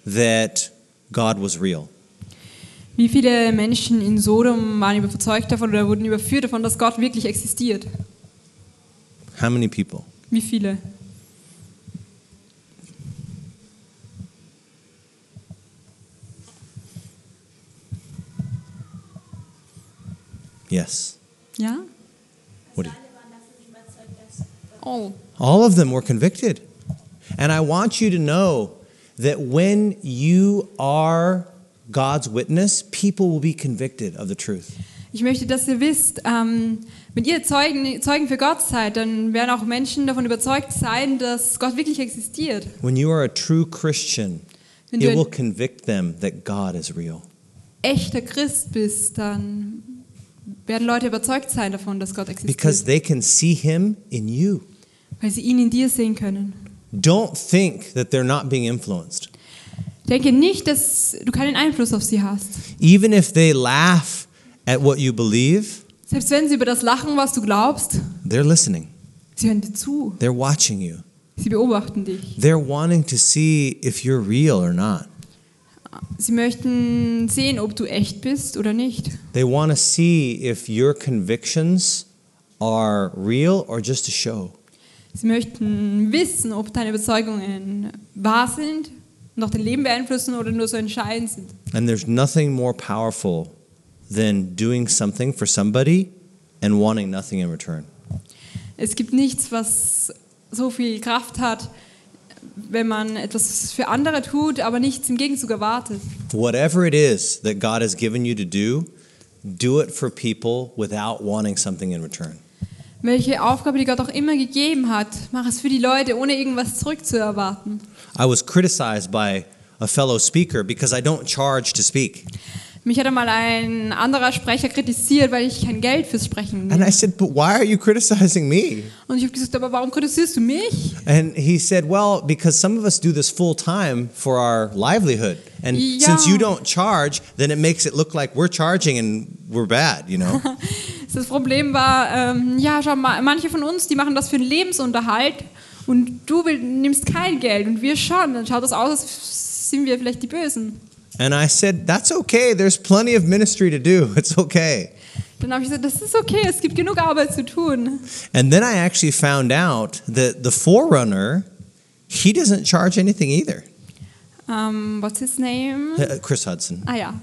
that God was real? Wie viele Menschen in Sodom waren überzeugt davon oder wurden überführt davon, dass Gott wirklich existiert? How many people? Wie viele? Yes. Ja? What do you- Oh. All of them were convicted. And I want you to know that when you are God's witness, people will be convicted of the truth. Ich möchte, dass ihr wisst, wenn ihr Zeugen für Gott seid, dann werden auch Menschen davon überzeugt sein, dass Gott wirklich existiert. When you are a true Christian, Wenn it du will ein convict them that God is real. echter Christ bist, dann werden Leute überzeugt sein davon, dass Gott existiert. Because they can see him in you. Weil sie ihn in dir sehen können. Don't think that they're not being influenced. Denke nicht, dass du keinen Einfluss auf sie hast. Even if they laugh at what you believe, Selbst wenn sie über das lachen, was du glaubst, they're listening. sie hören dir zu. They're watching you. Sie beobachten dich. They're wanting to see if you're real or not. Sie möchten sehen, ob du echt bist oder nicht. They want to see if your convictions are real or just a show. Sie möchten wissen, ob deine Überzeugungen wahr sind und auch dein Leben beeinflussen oder nur so entscheidend sind. And there's nothing more powerful than doing something for somebody and wanting nothing in return. Es gibt nichts, was so viel Kraft hat, wenn man etwas für andere tut, aber nichts im Gegenzug erwartet. Whatever it is that God has given you to do it for people without wanting something in return. Welche Aufgabe, die Gott auch immer gegeben hat, mach es für die Leute, ohne irgendwas zurückzuerwarten. I was criticized by a fellow speaker because I don't charge to speak. Mich hat einmal ein anderer Sprecher kritisiert, weil ich kein Geld fürs Sprechen And I nehme. said, but why are you criticizing me? Und ich habe gesagt, aber warum kritisierst du mich? And he said, well, because some of us do this full time for our livelihood. And Ja. since you don't charge, then it makes it look like we're charging and we're bad, you know? Das Problem war, ja, schau mal, manche von uns, die machen das für den Lebensunterhalt und du nimmst kein Geld und wir schon. Dann schaut das aus, als sind wir vielleicht die Bösen. And I said, that's okay. There's plenty of ministry to do. It's okay. Dann habe ich gesagt, das ist okay, es gibt genug Arbeit zu tun. And then I actually found out that the forerunner, he doesn't charge anything either. What's his name? Chris Hudson. Ah ja.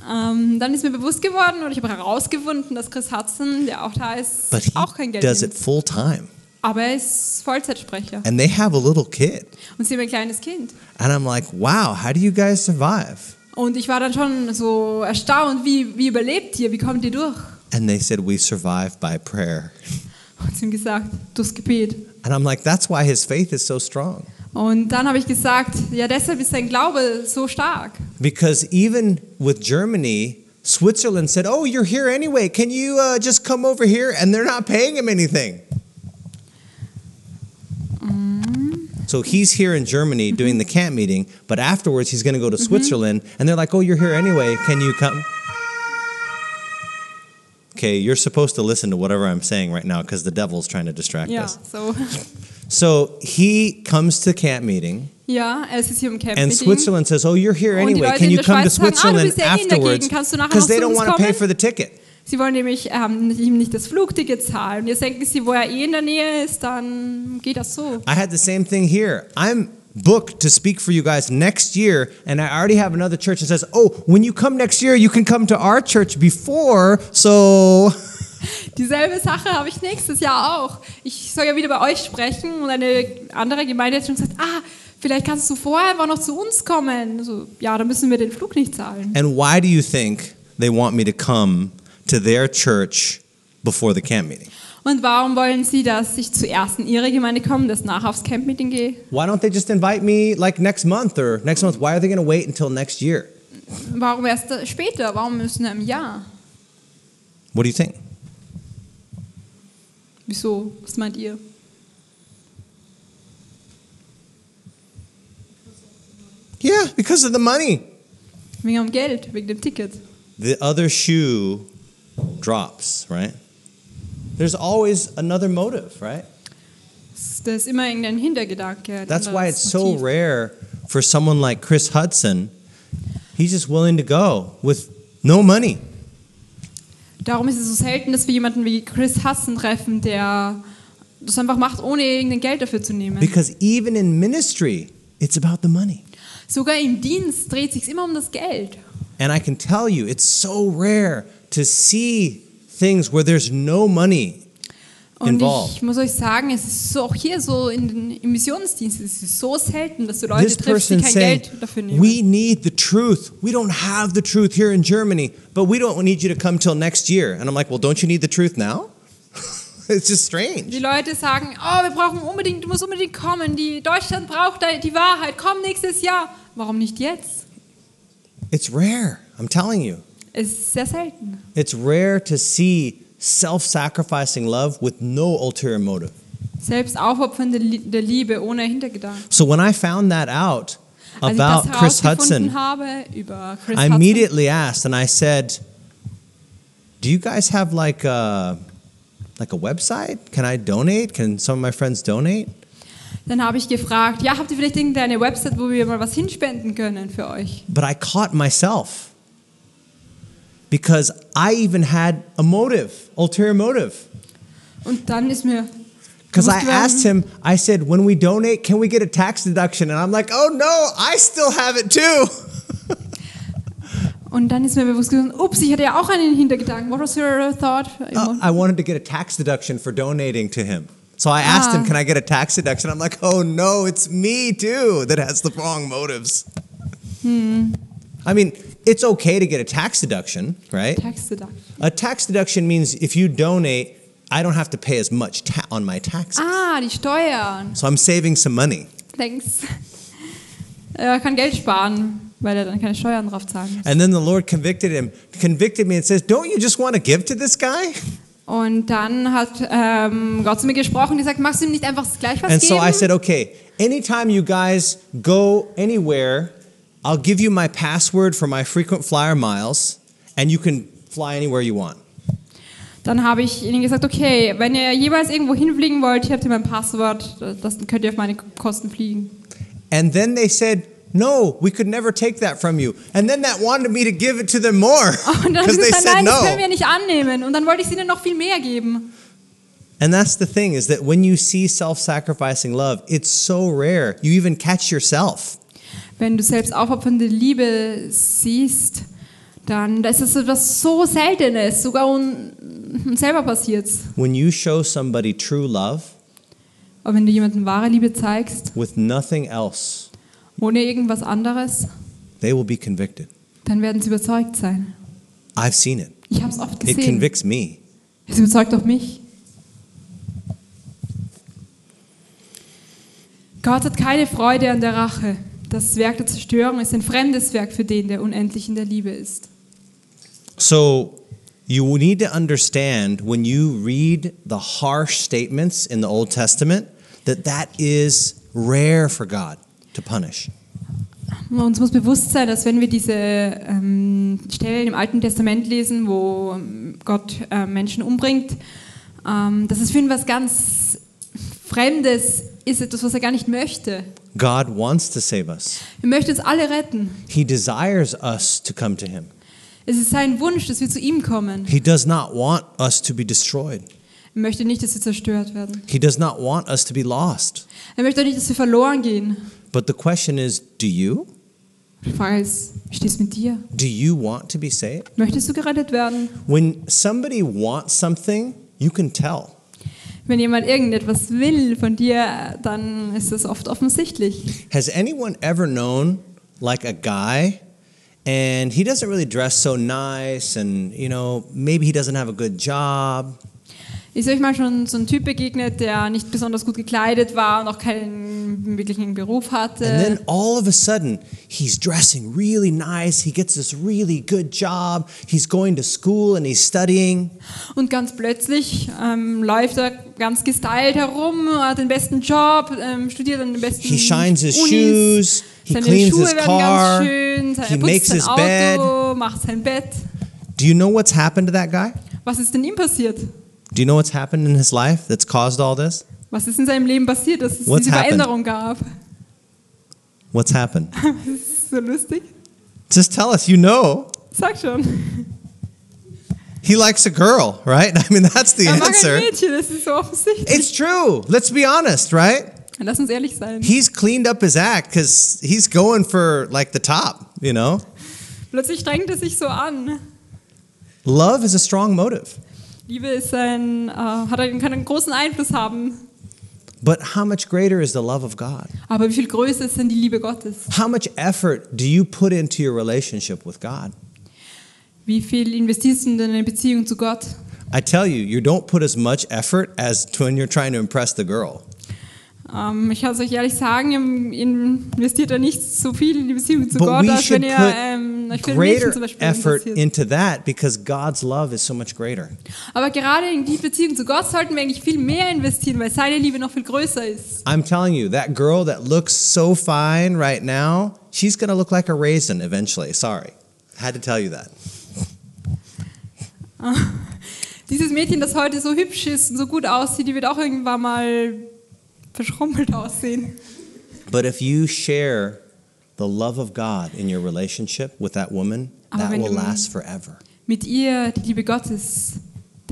Dann ist mir bewusst geworden und ich habe herausgefunden, dass Chris Hudson, der auch da ist, But he auch kein Geld does it nimmt. full time. Aber er ist Vollzeitsprecher And they have a little kid. und sie haben ein kleines Kind. And I'm like, wow, how do you guys survive? Und ich war dann schon so erstaunt, wie überlebt ihr, wie kommt ihr durch? And they said, we survive by prayer. Und sie haben gesagt, durchs Gebet. And I'm like, that's why his faith is so strong. Und dann habe ich gesagt, ja, deshalb ist sein Glaube so stark. Because even with Germany, Switzerland said, oh, you're here anyway. Can you just come over here? And they're not paying him anything. So he's here in Germany doing the camp meeting, but afterwards he's going to go to Switzerland, and they're like, oh, you're here anyway. Can you come? Okay, you're supposed to listen to whatever I'm saying right now because the devil's trying to distract Ja, us. so. So he comes to camp meeting, Ja, es ist hier im Camp and Meeting. Switzerland says, oh, you're here Und die anyway. Leute Can in you der come to Schweiz sagen, du Switzerland bist ja in der afterwards? Gegend, kannst du nachher Because noch they zu don't uns want to pay kommen? for the ticket. Sie wollen nämlich ihm nicht das Flugticket zahlen. Und jetzt denken sie, wo er in der Nähe ist, dann geht das so. I had the same thing here. I'm booked to speak for you guys next year, and I already have another church that says, oh, when you come next year, you can come to our church before, so... Dieselbe Sache habe ich nächstes Jahr auch. Ich soll ja wieder bei euch sprechen und eine andere Gemeinde hat schon gesagt, vielleicht kannst du vorher einfach noch zu uns kommen. So, ja, dann müssen wir den Flug nicht zahlen. And why do you think they want me to come to their church before the camp meeting? Und warum wollen sie, dass ich zuerst in ihre Gemeinde komme, dass nachher aufs Camp-Meeting gehe? Why don't they just invite me like next month or next month? Why are they going to wait until next year? Warum erst später? Warum müssen wir im Jahr? What do you think? Wieso? Was meint ihr? Yeah, because of the money. Wegen dem Geld, wegen dem Ticket. The other shoe drops, right? There's always another motive, right? Da ist immer irgendein Hintergedanke. ein That's why anderes it's so Motiv. rare for someone like Chris Hudson. He's just willing to go with no money. Darum ist es so selten, dass wir jemanden wie Chris Hudson treffen, der das einfach macht, ohne irgendein Geld dafür zu nehmen. Because even in ministry, it's about the money. Sogar im Dienst dreht es sich immer um das Geld. And I can tell you, it's so rare to see things where there's no money Und involved. ich muss euch sagen, es ist so, auch hier so im Missionsdienst, es ist so selten, dass du Leute This triffst, die person kein saying, Geld dafür nehmen. we need the truth. We don't have the truth here in Germany, but we don't need you to come till next year. And I'm like, well, don't you need the truth now? It's just strange. Die Leute sagen, du musst unbedingt kommen, Deutschland braucht die Wahrheit, komm nächstes Jahr. Warum nicht jetzt? It's rare, I'm telling you. Es ist sehr selten. It's rare to see self-sacrificing love with no ulterior motive. Selbst aufopfernde Liebe ohne Hintergedanken. So when I found that out Als ich about das Chris herausgefunden Hudson, habe über Chris I Hudson, immediately asked and I said, do you guys have like a website? Can I donate? Can some of my friends donate? dann habe ich gefragt, ja, habt ihr vielleicht irgendeine Website, wo wir mal was hinspenden können für euch? But I caught myself because I even had a motive, ulterior motive. Und dann ist mir Because I bewusst geworden, asked him, I said, when we donate, can we get a tax deduction? And I'm like, oh no, I still have it too. und dann ist mir bewusst geworden, ups, ich hatte ja auch einen Hintergedanken. What was your thought? I wanted to get a tax deduction for donating to him. So I asked him, can I get a tax deduction? I'm like, oh no, it's me too that has the wrong motives. I mean, it's okay to get a tax deduction, right? Tax deduction. A tax deduction means if you donate, I don't have to pay as much on my taxes. Die Steuern. So I'm saving some money. Thanks. Er kann Geld sparen, weil er dann keine Steuern drauf zahlen muss. And then the Lord convicted me and says, don't you just want to give to this guy? Und dann hat Gott zu mir gesprochen und gesagt, magst du ihm nicht einfach gleich was And geben? so I said, okay, anytime you guys go anywhere, I'll give you my password for my frequent flyer miles, and you can fly anywhere you want. Dann habe ich ihnen gesagt, okay, wenn ihr jeweils irgendwo hinfliegen wollt, ich habe hier mein Passwort, das könnt ihr auf meine Kosten fliegen. And then they said, no, we could never take that from you. And then that wanted me to give it to them more, Und dann haben because sie they gesagt, said nein, das no. können wir nicht annehmen. Und dann wollte ich ihnen noch viel mehr geben. And that's the thing, is that when you see self-sacrificing love, it's so rare. You even catch yourself. Wenn du selbst aufopfernde Liebe siehst, dann ist es etwas so Seltenes, sogar selber passiert's. When you show somebody true love Aber wenn du jemandem wahre Liebe zeigst, with nothing else, ohne irgendwas anderes, they will be convicted. dann werden sie überzeugt sein. I've seen it. Ich habe es oft It gesehen. convicts me. Es überzeugt auch mich. Gott hat keine Freude an der Rache. Das Werk der Zerstörung ist ein fremdes Werk für den, der unendlich in der Liebe ist. So you need to understand when you read the harsh statements in the Old Testament that is rare for God to punish. Uns muss bewusst sein, dass wenn wir diese Stellen im Alten Testament lesen, wo Gott Menschen umbringt, dass es für ihn was ganz Fremdes ist, etwas, was er gar nicht möchte. God wants to save us. Er möchte uns alle retten. He desires us to come to him. Es ist sein Wunsch, dass wir zu ihm kommen. He does not want us to be destroyed. Er möchte nicht, dass wir zerstört werden. He does not want us to be lost. Er möchte auch nicht, dass wir verloren gehen. But the question is, do you? Die Frage ist, wie steht es mit dir? Do you want to be saved? Möchtest du gerettet werden? When somebody wants something, you can tell. Wenn jemand irgendetwas will von dir, dann ist das oft offensichtlich. Has anyone ever known like a guy and he doesn't really dress so nice and maybe he doesn't have a good job? Ist euch mal schon so ein Typ begegnet, der nicht besonders gut gekleidet war und auch keinen wirklichen Beruf hatte? And then all of a sudden, he's dressing really nice. He gets this really good job. He's going to school and he's studying. Und ganz plötzlich läuft er ganz gestylt herum, hat den besten Job, studiert an den besten He shines his Unis. shoes. He Seine cleans Schuhe his werden car. ganz schön, He er makes putzt sein his Auto, bed. macht sein Bett. Do you know what's happened to that guy? Was ist denn ihm passiert? Do you know what's happened in his life that's caused all this? Was ist in seinem Leben passiert, dass es What's diese happened? Veränderung gab? What's happened? Das ist so lustig. Just tell us, you know. Sag schon. He likes a girl, right? I mean, that's the Er mag answer. ein Mädchen, das ist so offensichtlich. It's true. Let's be honest, right? Lass uns ehrlich sein. He's cleaned up his act because he's going for like the top, Plötzlich strengt er sich so an. Love is a strong motive. Liebe ist kann einen großen Einfluss haben. But how much greater is the love of God? Aber wie viel größer ist denn die Liebe Gottes? How much effort do you put into your relationship with God? Wie viel investierst du in deine Beziehung zu Gott? I tell you, you don't put as much effort as when you're trying to impress the girl. Ich kann es euch ehrlich sagen, ihr investiert da nicht so viel in die Beziehung zu But Gott, we als wenn should ihr euch für put Mädchen greater zum Beispiel effort interessiert. into that because God's love is so much greater. Aber gerade in die Beziehung zu Gott sollten wir eigentlich viel mehr investieren, weil seine Liebe noch viel größer ist. I'm telling you, that girl that looks so fine right now, she's going to look like a raisin eventually. Sorry. Had to tell you that. Dieses Mädchen, das heute so hübsch ist und so gut aussieht, die wird auch irgendwann mal verschrumpelt aussehen. But if you share the love of God in your relationship with that woman, Aber that wenn will du last forever. mit ihr die Liebe Gottes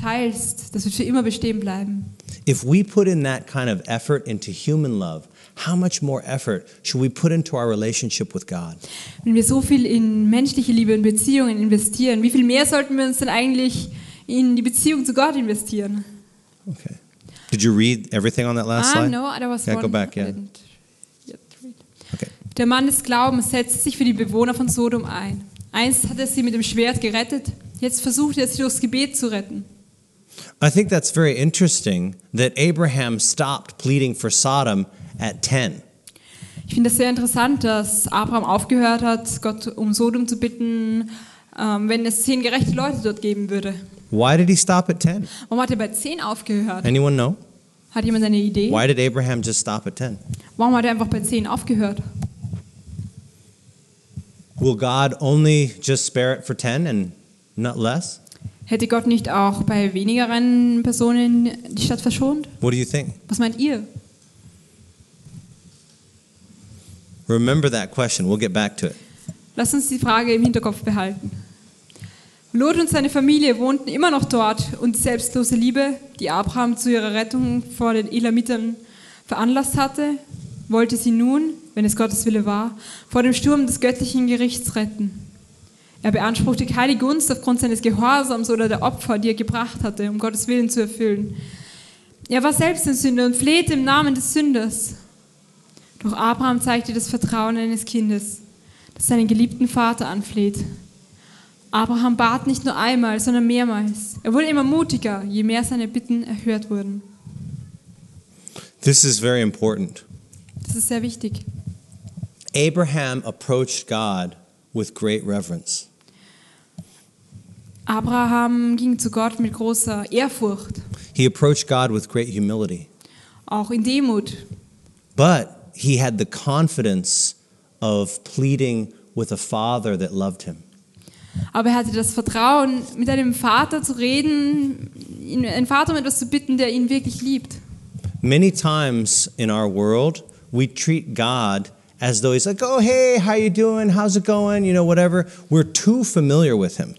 teilst, das wird für immer bestehen bleiben. If we put in that kind of effort into human love, how much more effort should we put into our relationship with God? Wenn wir so viel in menschliche Liebe und Beziehungen investieren, wie viel mehr sollten wir uns denn eigentlich in die Beziehung zu Gott investieren? Okay. Did you read everything on that last slide? No, there was Yeah, one go back, yeah. I didn't yet read. Okay. Der Mann des Glaubens setzte sich für die Bewohner von Sodom ein. Einst hat er sie mit dem Schwert gerettet, jetzt versucht er sie durchs Gebet zu retten. I think that's very interesting that Abraham stopped pleading for Sodom at 10. Ich finde es sehr interessant, dass Abraham aufgehört hat, Gott um Sodom zu bitten, wenn es 10 gerechte Leute dort geben würde. Why did he stop at 10? Warum hat er bei 10 aufgehört? Anyone know? Hat jemand eine Idee? Why did Abraham just stop at 10? Warum hat er einfach bei 10 aufgehört? Will God only just spare it for 10 and not less? Hätte Gott nicht auch bei wenigeren Personen die Stadt verschont? What do you think? Was meint ihr? Remember that question. We'll get back to it. Lasst uns die Frage im Hinterkopf behalten. Lot und seine Familie wohnten immer noch dort und die selbstlose Liebe, die Abraham zu ihrer Rettung vor den Elamitern veranlasst hatte, wollte sie nun, wenn es Gottes Wille war, vor dem Sturm des göttlichen Gerichts retten. Er beanspruchte keine Gunst aufgrund seines Gehorsams oder der Opfer, die er gebracht hatte, um Gottes Willen zu erfüllen. Er war selbst ein Sünder und flehte im Namen des Sünders. Doch Abraham zeigte das Vertrauen eines Kindes, das seinen geliebten Vater anfleht. Abraham bat nicht nur einmal, sondern mehrmals. Er wurde immer mutiger, je mehr seine Bitten erhört wurden. This is very important. Das ist sehr wichtig. Abraham approached God with great reverence. Abraham ging zu Gott mit großer Ehrfurcht, He approached God with great humility. auch in Demut. But he had the confidence of pleading with a father that loved him. Aber er hatte das Vertrauen, mit einem Vater zu reden, einen Vater um etwas zu bitten, der ihn wirklich liebt. Many times in our world, we treat God as though he's like, oh, hey, how you doing? How's it going? You know, whatever. We're too familiar with him.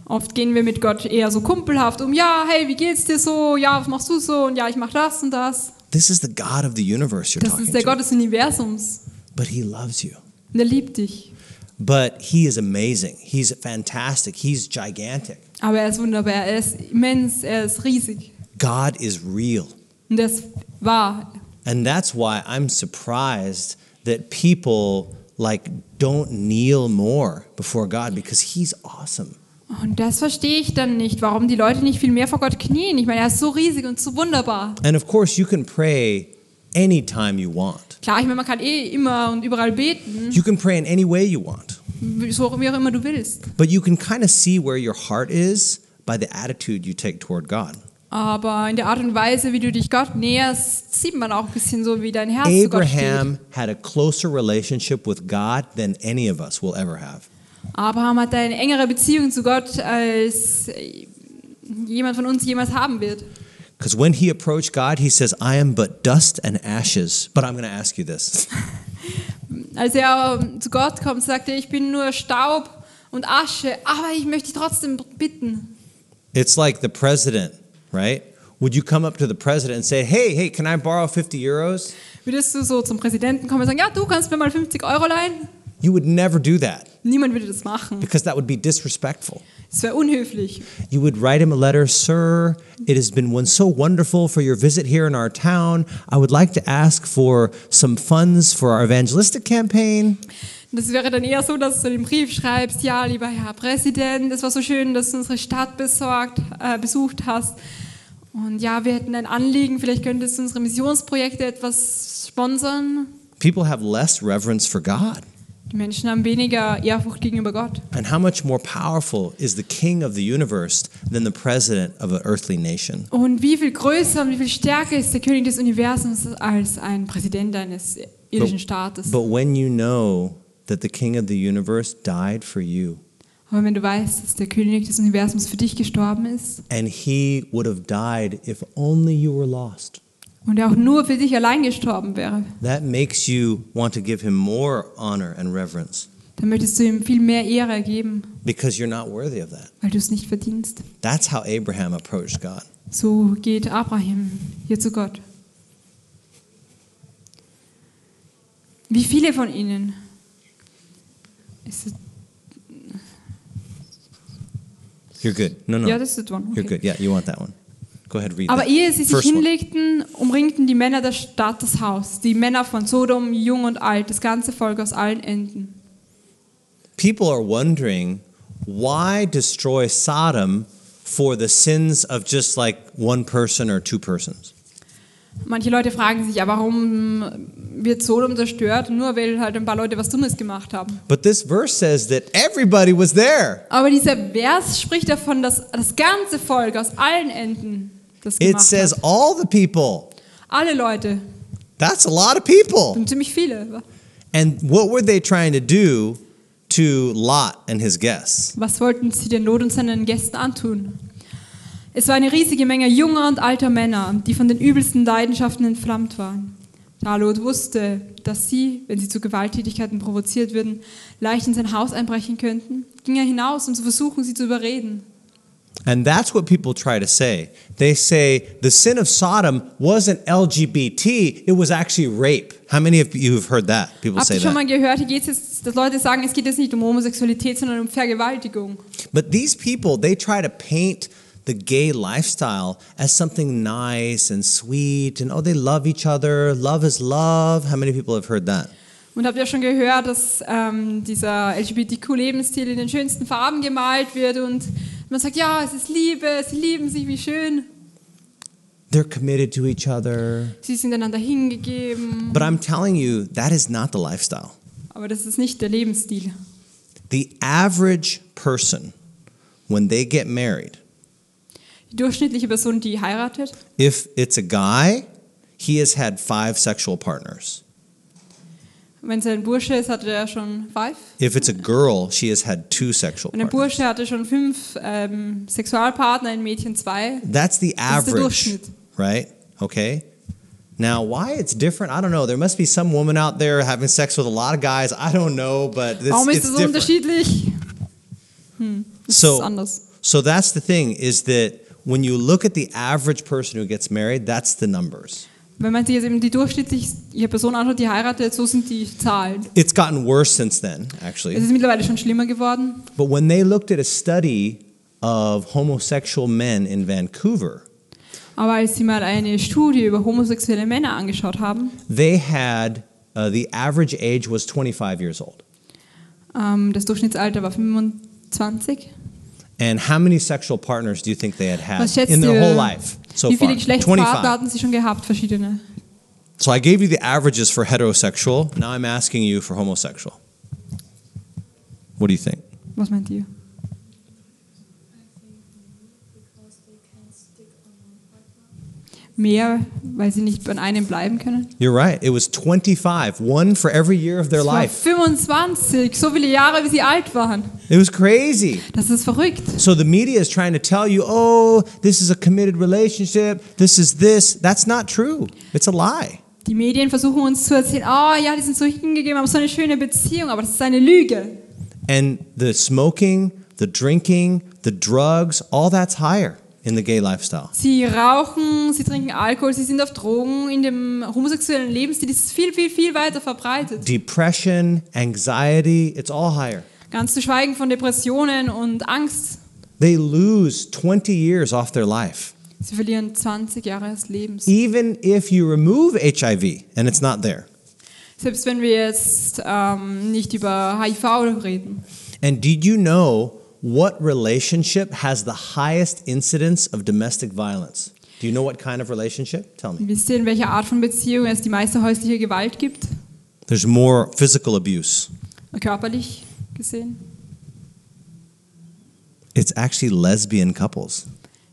Oft gehen wir mit Gott eher so kumpelhaft um, ja, hey, wie geht's dir so? Ja, was machst du so? Und ja, ich mach das und das. This is the God of the universe you're Das talking ist der to. Gott des Universums. But he loves you. Und er liebt dich. But he is amazing. He's fantastic. He's gigantic. Aber er ist wunderbar, er ist immens, er ist riesig. God is real. Und er ist wahr. And that's why I'm surprised that people like don't kneel more before God because he's awesome. Und das verstehe ich dann nicht, warum die Leute nicht viel mehr vor Gott knien. Ich meine, er ist so riesig und so wunderbar. And of course you can pray anytime you want. Klar, ich meine, man kann immer und überall beten, You can pray in any way you want. so wie auch immer du willst. But you can kind of see where your heart is by the attitude you take toward God. Aber in der Art und Weise, wie du dich Gott näherst, sieht man auch ein bisschen so, wie dein Herz zu Gott steht. Abraham had a closer relationship with God than any of us will ever have. Abraham hat eine engere Beziehung zu Gott, als jemand von uns jemals haben wird. Because when he approached God, he says, I am but dust and ashes. But I'm going to ask you this. Als er zu Gott kommt, sagt er, ich bin nur Staub und Asche, aber ich möchte dich trotzdem bitten. It's like the president, right? Would you come up to the president and say, hey, can I borrow 50 euros? Würdest du so zum Präsidenten kommen und sagen, ja, du kannst mir mal 50 Euro leihen? You would never do that Niemand würde das machen. because that would be disrespectful. Es wäre unhöflich. You would write him a letter, Sir, it has been so wonderful for your visit here in our town. I would like to ask for some funds for our evangelistic campaign. Das wäre dann eher so, dass du den Brief schreibst, ja, lieber Herr Präsident, es war so schön, dass du unsere Stadt besucht hast. Und ja, wir hätten ein Anliegen, vielleicht könntest du unsere Missionsprojekte etwas sponsern. People have less reverence for God. Die Menschen haben weniger Ehrfurcht gegenüber Gott. And how much more powerful is the king of the universe than the president of an earthly nation? Und wie viel größer und wie viel stärker ist der König des Universums als ein Präsident eines irdischen Staates. But when you know that the king of the universe died for you, Aber wenn du weißt, dass der König des Universums für dich gestorben ist and he would have died if only you were lost, und er auch nur für dich allein gestorben wäre, that makes you want to give him more honor and reverence dann möchtest du ihm viel mehr Ehre geben, because you're not worthy of that. weil du es nicht verdienst. That's how Abraham approached God. So geht Abraham hier zu Gott. Wie viele von ihnen? Ist es, You're good. No. ja, das ist one. You're Okay. good. Yeah, you want that one. Go ahead, read Aber that. ehe sie sich First one. hinlegten, umringten die Männer der Stadt das Haus, die Männer von Sodom, jung und alt, das ganze Volk aus allen Enden. People are wondering, why destroy Sodom for the sins of just like one person or two persons? Manche Leute fragen sich, ja, warum wird Sodom zerstört, nur weil halt ein paar Leute was Dummes gemacht haben. But this verse says that everybody was there. Aber dieser Vers spricht davon, dass das ganze Volk aus allen Enden das It gemacht says hat. all the people. Alle Leute, That's a lot of people. sind ziemlich viele. And what were they trying to do to Lot and his guests? Was wollten sie denn Lot und seinen Gästen antun? Es war eine riesige Menge junger und alter Männer, die von den übelsten Leidenschaften entflammt waren. Da Lot wusste, dass sie, wenn sie zu Gewalttätigkeiten provoziert würden, leicht in sein Haus einbrechen könnten, ging er hinaus, um zu versuchen, sie zu überreden. And that's what people try to say. They say the sin of Sodom wasn't LGBT, it was actually rape. How many of you have heard that? People Habt say ihr schon that. mal gehört, hier geht's jetzt, dass Leute sagen, es geht jetzt nicht um Homosexualität, sondern um Vergewaltigung. But these people, they try to paint the gay lifestyle as something nice and sweet and oh, they love each other, love is love. How many people have heard that? Und habt ihr schon gehört, dass dieser LGBTQ-Lebensstil in den schönsten Farben gemalt wird und man sagt, ja, es ist Liebe, sie lieben sich, wie schön. They're committed to each other. Sie sind einander hingegeben. But I'm telling you, that is not the lifestyle. Aber das ist nicht der Lebensstil. The average person, when they get married, Die durchschnittliche Person, die heiratet, if it's a guy, he has had 5 sexual partners. wenn es ein Bursche ist, hatte er schon 5. If it's a girl, she has had 2 sexual Wenn ein partners. Bursche hatte schon 5 Sexualpartner, ein Mädchen 2. That's the Das ist der average, Durchschnitt. right? Okay. Now, why it's different, I don't know. There must be some woman out there having sex with a lot of guys. I don't know, but Warum ist it's das so different. unterschiedlich? Das So- ist anders. So that's the thing, is that when you look at the average person who gets married, that's the numbers. Wenn man sich jetzt eben die durchschnittliche Person anschaut, die heiratet, so sind die Zahlen. It's gotten worse since then, Es actually. ist mittlerweile schon schlimmer geworden. But when they looked at a study of homosexual men in Vancouver, Aber als sie mal eine Studie über homosexuelle Männer angeschaut haben, they had, the average age was 25 years old. das Durchschnittsalter war 25. And how many sexual partners do you think they had Was schätzt in their ihr, whole life so wie far? viele Geschlechtspartner 25. hatten sie schon gehabt, verschiedene? So I gave you the averages for heterosexual. Now I'm asking you for homosexual. What do you think? Was meint ihr? Mehr, weil sie nicht bei einem bleiben können? You're right. It was 25, one for every year of their Es war life. 25, so viele Jahre, wie sie alt waren. It was crazy. Das ist verrückt. So the media is trying to tell you, oh, this is a committed relationship. This is this. That's not true. It's a lie. Die Medien versuchen uns zu erzählen, oh ja, die sind so hingegeben, haben so eine schöne Beziehung, aber das ist eine Lüge. And the smoking, the drinking, the drugs, all that's higher in the gay lifestyle. Sie rauchen, sie trinken Alkohol, sie sind auf Drogen. In dem homosexuellen Lebensstil ist es viel, viel, viel weiter verbreitet. Depression, anxiety, it's all higher. Ganz zu schweigen von Depressionen und Angst. They lose 20 years off their life. Sie verlieren 20 Jahre des Lebens. Even if you remove HIV and it's not there. Selbst wenn wir jetzt nicht über HIV reden. And did you know what relationship has the highest incidence of domestic violence? Do you know what kind of relationship? Tell me. Wisst ihr, in welcher Art von Beziehung es die meiste häusliche Gewalt gibt? There's more physical abuse. Körperlich gesehen. It's actually lesbian couples.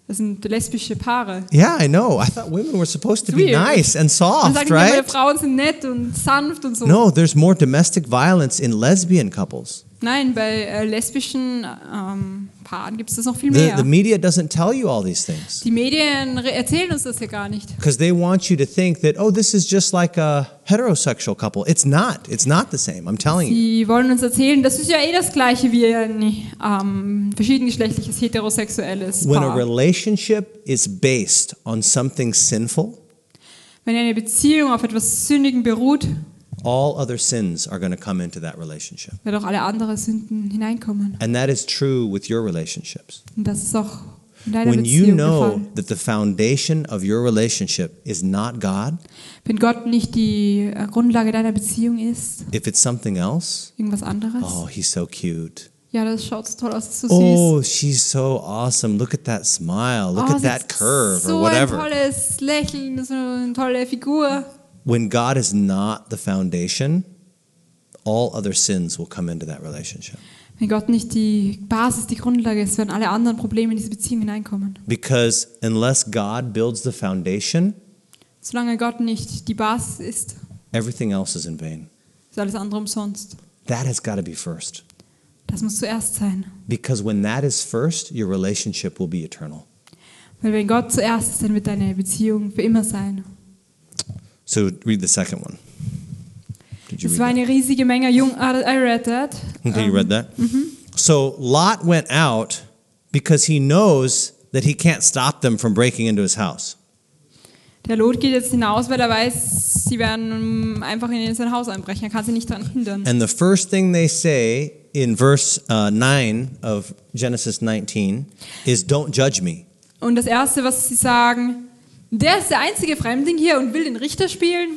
Das sind lesbische Paare. Yeah, I know. I thought women were supposed to be Weird. nice and Man soft, sagt immer, right? Frauen sind nett und sanft und so. No, there's more domestic violence in lesbian couples. Nein, bei lesbischen Paaren gibt es das noch viel The mehr. media doesn't tell you all these things Die Medien erzählen uns das ja gar nicht. because they want you to think that, oh, this is just like a heterosexual couple. It's not. It's not the same. I'm telling you. Sie wollen uns erzählen, das ist ja eh das Gleiche wie ein verschiedengeschlechtliches heterosexuelles When a Paar. relationship is based on something sinful, Wenn eine Beziehung auf etwas Sündigen beruht, all other sins are going to come into that relationship. werden auch alle anderen Sünden hineinkommen. And that is true with your relationships. Und das ist auch in deiner When you Beziehung der know Fall. that the foundation of your relationship is not God, Wenn Gott nicht die Grundlage deiner Beziehung ist, if it's something else, irgendwas anderes. oh, he's so cute. Ja, das schaut so toll aus, das ist so Oh, süß. she's so awesome. Look at that smile. Look at sie that hat curve so or ein whatever. tolles Lächeln, so eine tolle Figur. when God is not the foundation, all other sins will come into that relationship. Wenn Gott nicht die Basis, die Grundlage ist, werden alle anderen Probleme in diese Beziehung hineinkommen. Because unless God builds the foundation, Solange Gott nicht die Basis ist, everything else is in vain. ist alles andere umsonst. That has got to be first. Das muss zuerst sein. Because when that is first, your relationship will be eternal. Weil wenn Gott zuerst ist, dann wird deine Beziehung für immer sein. So read the second one. Did you Es read war that? eine riesige Menge I read that. Okay, you read that? So Lot went out because he knows that he can't stop them from breaking into his house. Der Lot geht jetzt hinaus, weil er weiß, sie werden einfach in sein Haus einbrechen. Er kann sie nicht daran hindern. And the first thing they say in verse 9 of Genesis 19 is, "Don't judge me." Und das Erste, was sie sagen, der ist der einzige Fremdling hier und will den Richter spielen.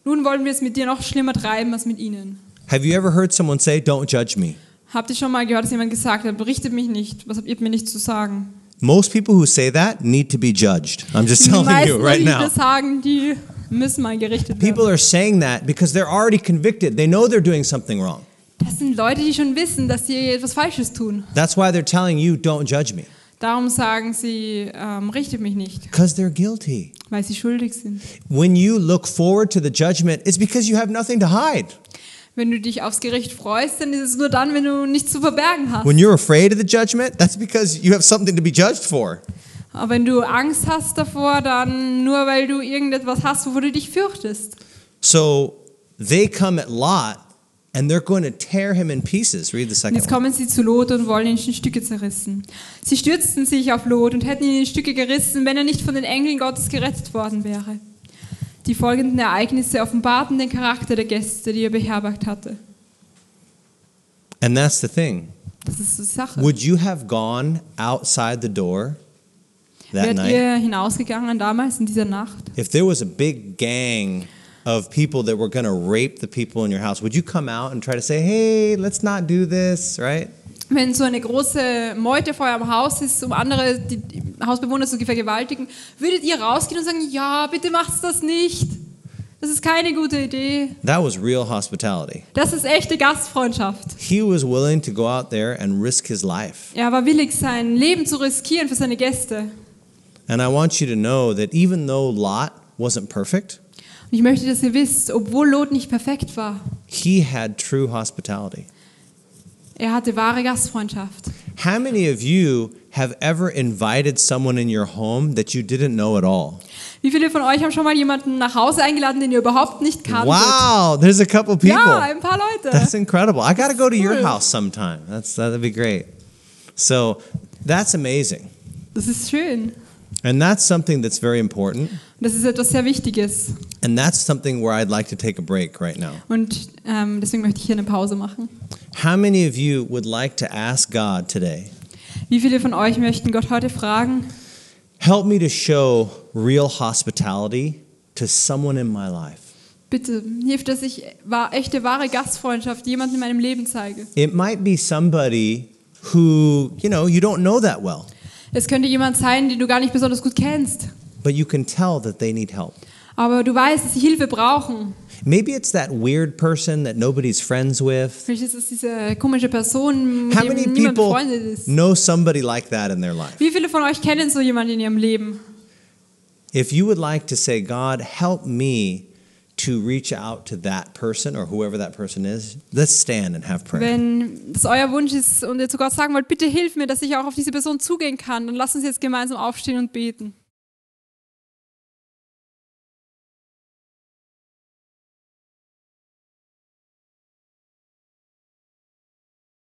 Nun wollen wir es mit dir noch schlimmer treiben als mit ihnen. Have you ever heard someone say, "Don't judge me"? Habt ihr schon mal gehört, dass jemand gesagt hat, berichtet mich nicht, was habt ihr mir nicht zu sagen? Most people who say that need to be judged. I'm just Die telling meisten, you right die now. das sagen, die müssen mal gerichtet People werden. are saying that because they're already convicted. They know they're doing something wrong. Das sind Leute, die schon wissen, dass sie etwas Falsches tun. That's why they're telling you, "Don't judge me," Darum sagen sie, richtet mich nicht, because they're guilty. weil sie schuldig sind. When you look forward to the judgment, it's because you have nothing to hide. Wenn du dich aufs Gericht freust, dann ist es nur dann, wenn du nichts zu verbergen hast. When you're afraid of the judgment, that's because you have something to be judged for. Aber wenn du Angst hast davor, dann nur, weil du irgendetwas hast, wovor du dich fürchtest. So they come at Lot and they're going to tear him in pieces. Read the Und second jetzt one. kommen sie zu Lot und wollen ihn in Stücke zerrissen. Sie stürzten sich auf Lot und hätten ihn in Stücke gerissen, wenn er nicht von den Engeln Gottes gerettet worden wäre. Die folgenden Ereignisse offenbarten den Charakter der Gäste, die er beherbergt hatte. And that's the thing. Das ist die Sache. Would you have gone outside the door that Wärt night ihr hinausgegangen damals in dieser Nacht? if there was a big gang of people that were going to rape the people in your house? Would you come out and try to say, "Hey, let's not do this," right? Wenn so eine große Meute vor eurem Haus ist, um andere die Hausbewohner zu vergewaltigen, würdet ihr rausgehen und sagen, ja, bitte macht's das nicht. Das ist keine gute Idee. That was real hospitality. Das ist echte Gastfreundschaft. He was willing to go out there and risk his life. Er war willig, sein Leben zu riskieren für seine Gäste. And I want you to know that even though Lot wasn't perfect, Und ich möchte, dass ihr wisst, obwohl Lot nicht perfekt war, he had true hospitality. er hatte wahre Gastfreundschaft. How many of you have ever invited someone in your home that you didn't know at all? Wie viele von euch haben schon mal jemanden nach Hause eingeladen, den ihr überhaupt nicht kanntet? Wow, there's a couple people. Ja, ein paar Leute. That's incredible. I got to go to your Cool. house sometime. That'd be great. So that's amazing. Das ist schön. And that's something that's very important. Das ist etwas sehr Wichtiges. And that's something where I'd like to take a break right now. Und deswegen möchte ich hier eine Pause machen. How many of you would like to ask God today, Wie viele von euch möchten Gott heute fragen, help me to show real hospitality to someone in my life? bitte hilf, dass ich echte, wahre Gastfreundschaft jemandem in meinem Leben zeige. It might be somebody who, you don't know that well, Es könnte jemand sein, den du gar nicht besonders gut kennst, but you can tell that they need help. aber du weißt, dass sie Hilfe brauchen. Maybe it's that weird person that nobody's friends with. Vielleicht ist es diese komische Person, mit How many dem niemand people befreundet ist. know somebody like that in their life? Wie viele von euch kennen so jemanden in ihrem Leben? If you would like to say, God, help me to reach out to that person or whoever that person is, let's stand and have prayer. Wenn das euer Wunsch ist und ihr zu Gott sagen wollt, bitte hilf mir, dass ich auch auf diese Person zugehen kann, dann lasst uns jetzt gemeinsam aufstehen und beten.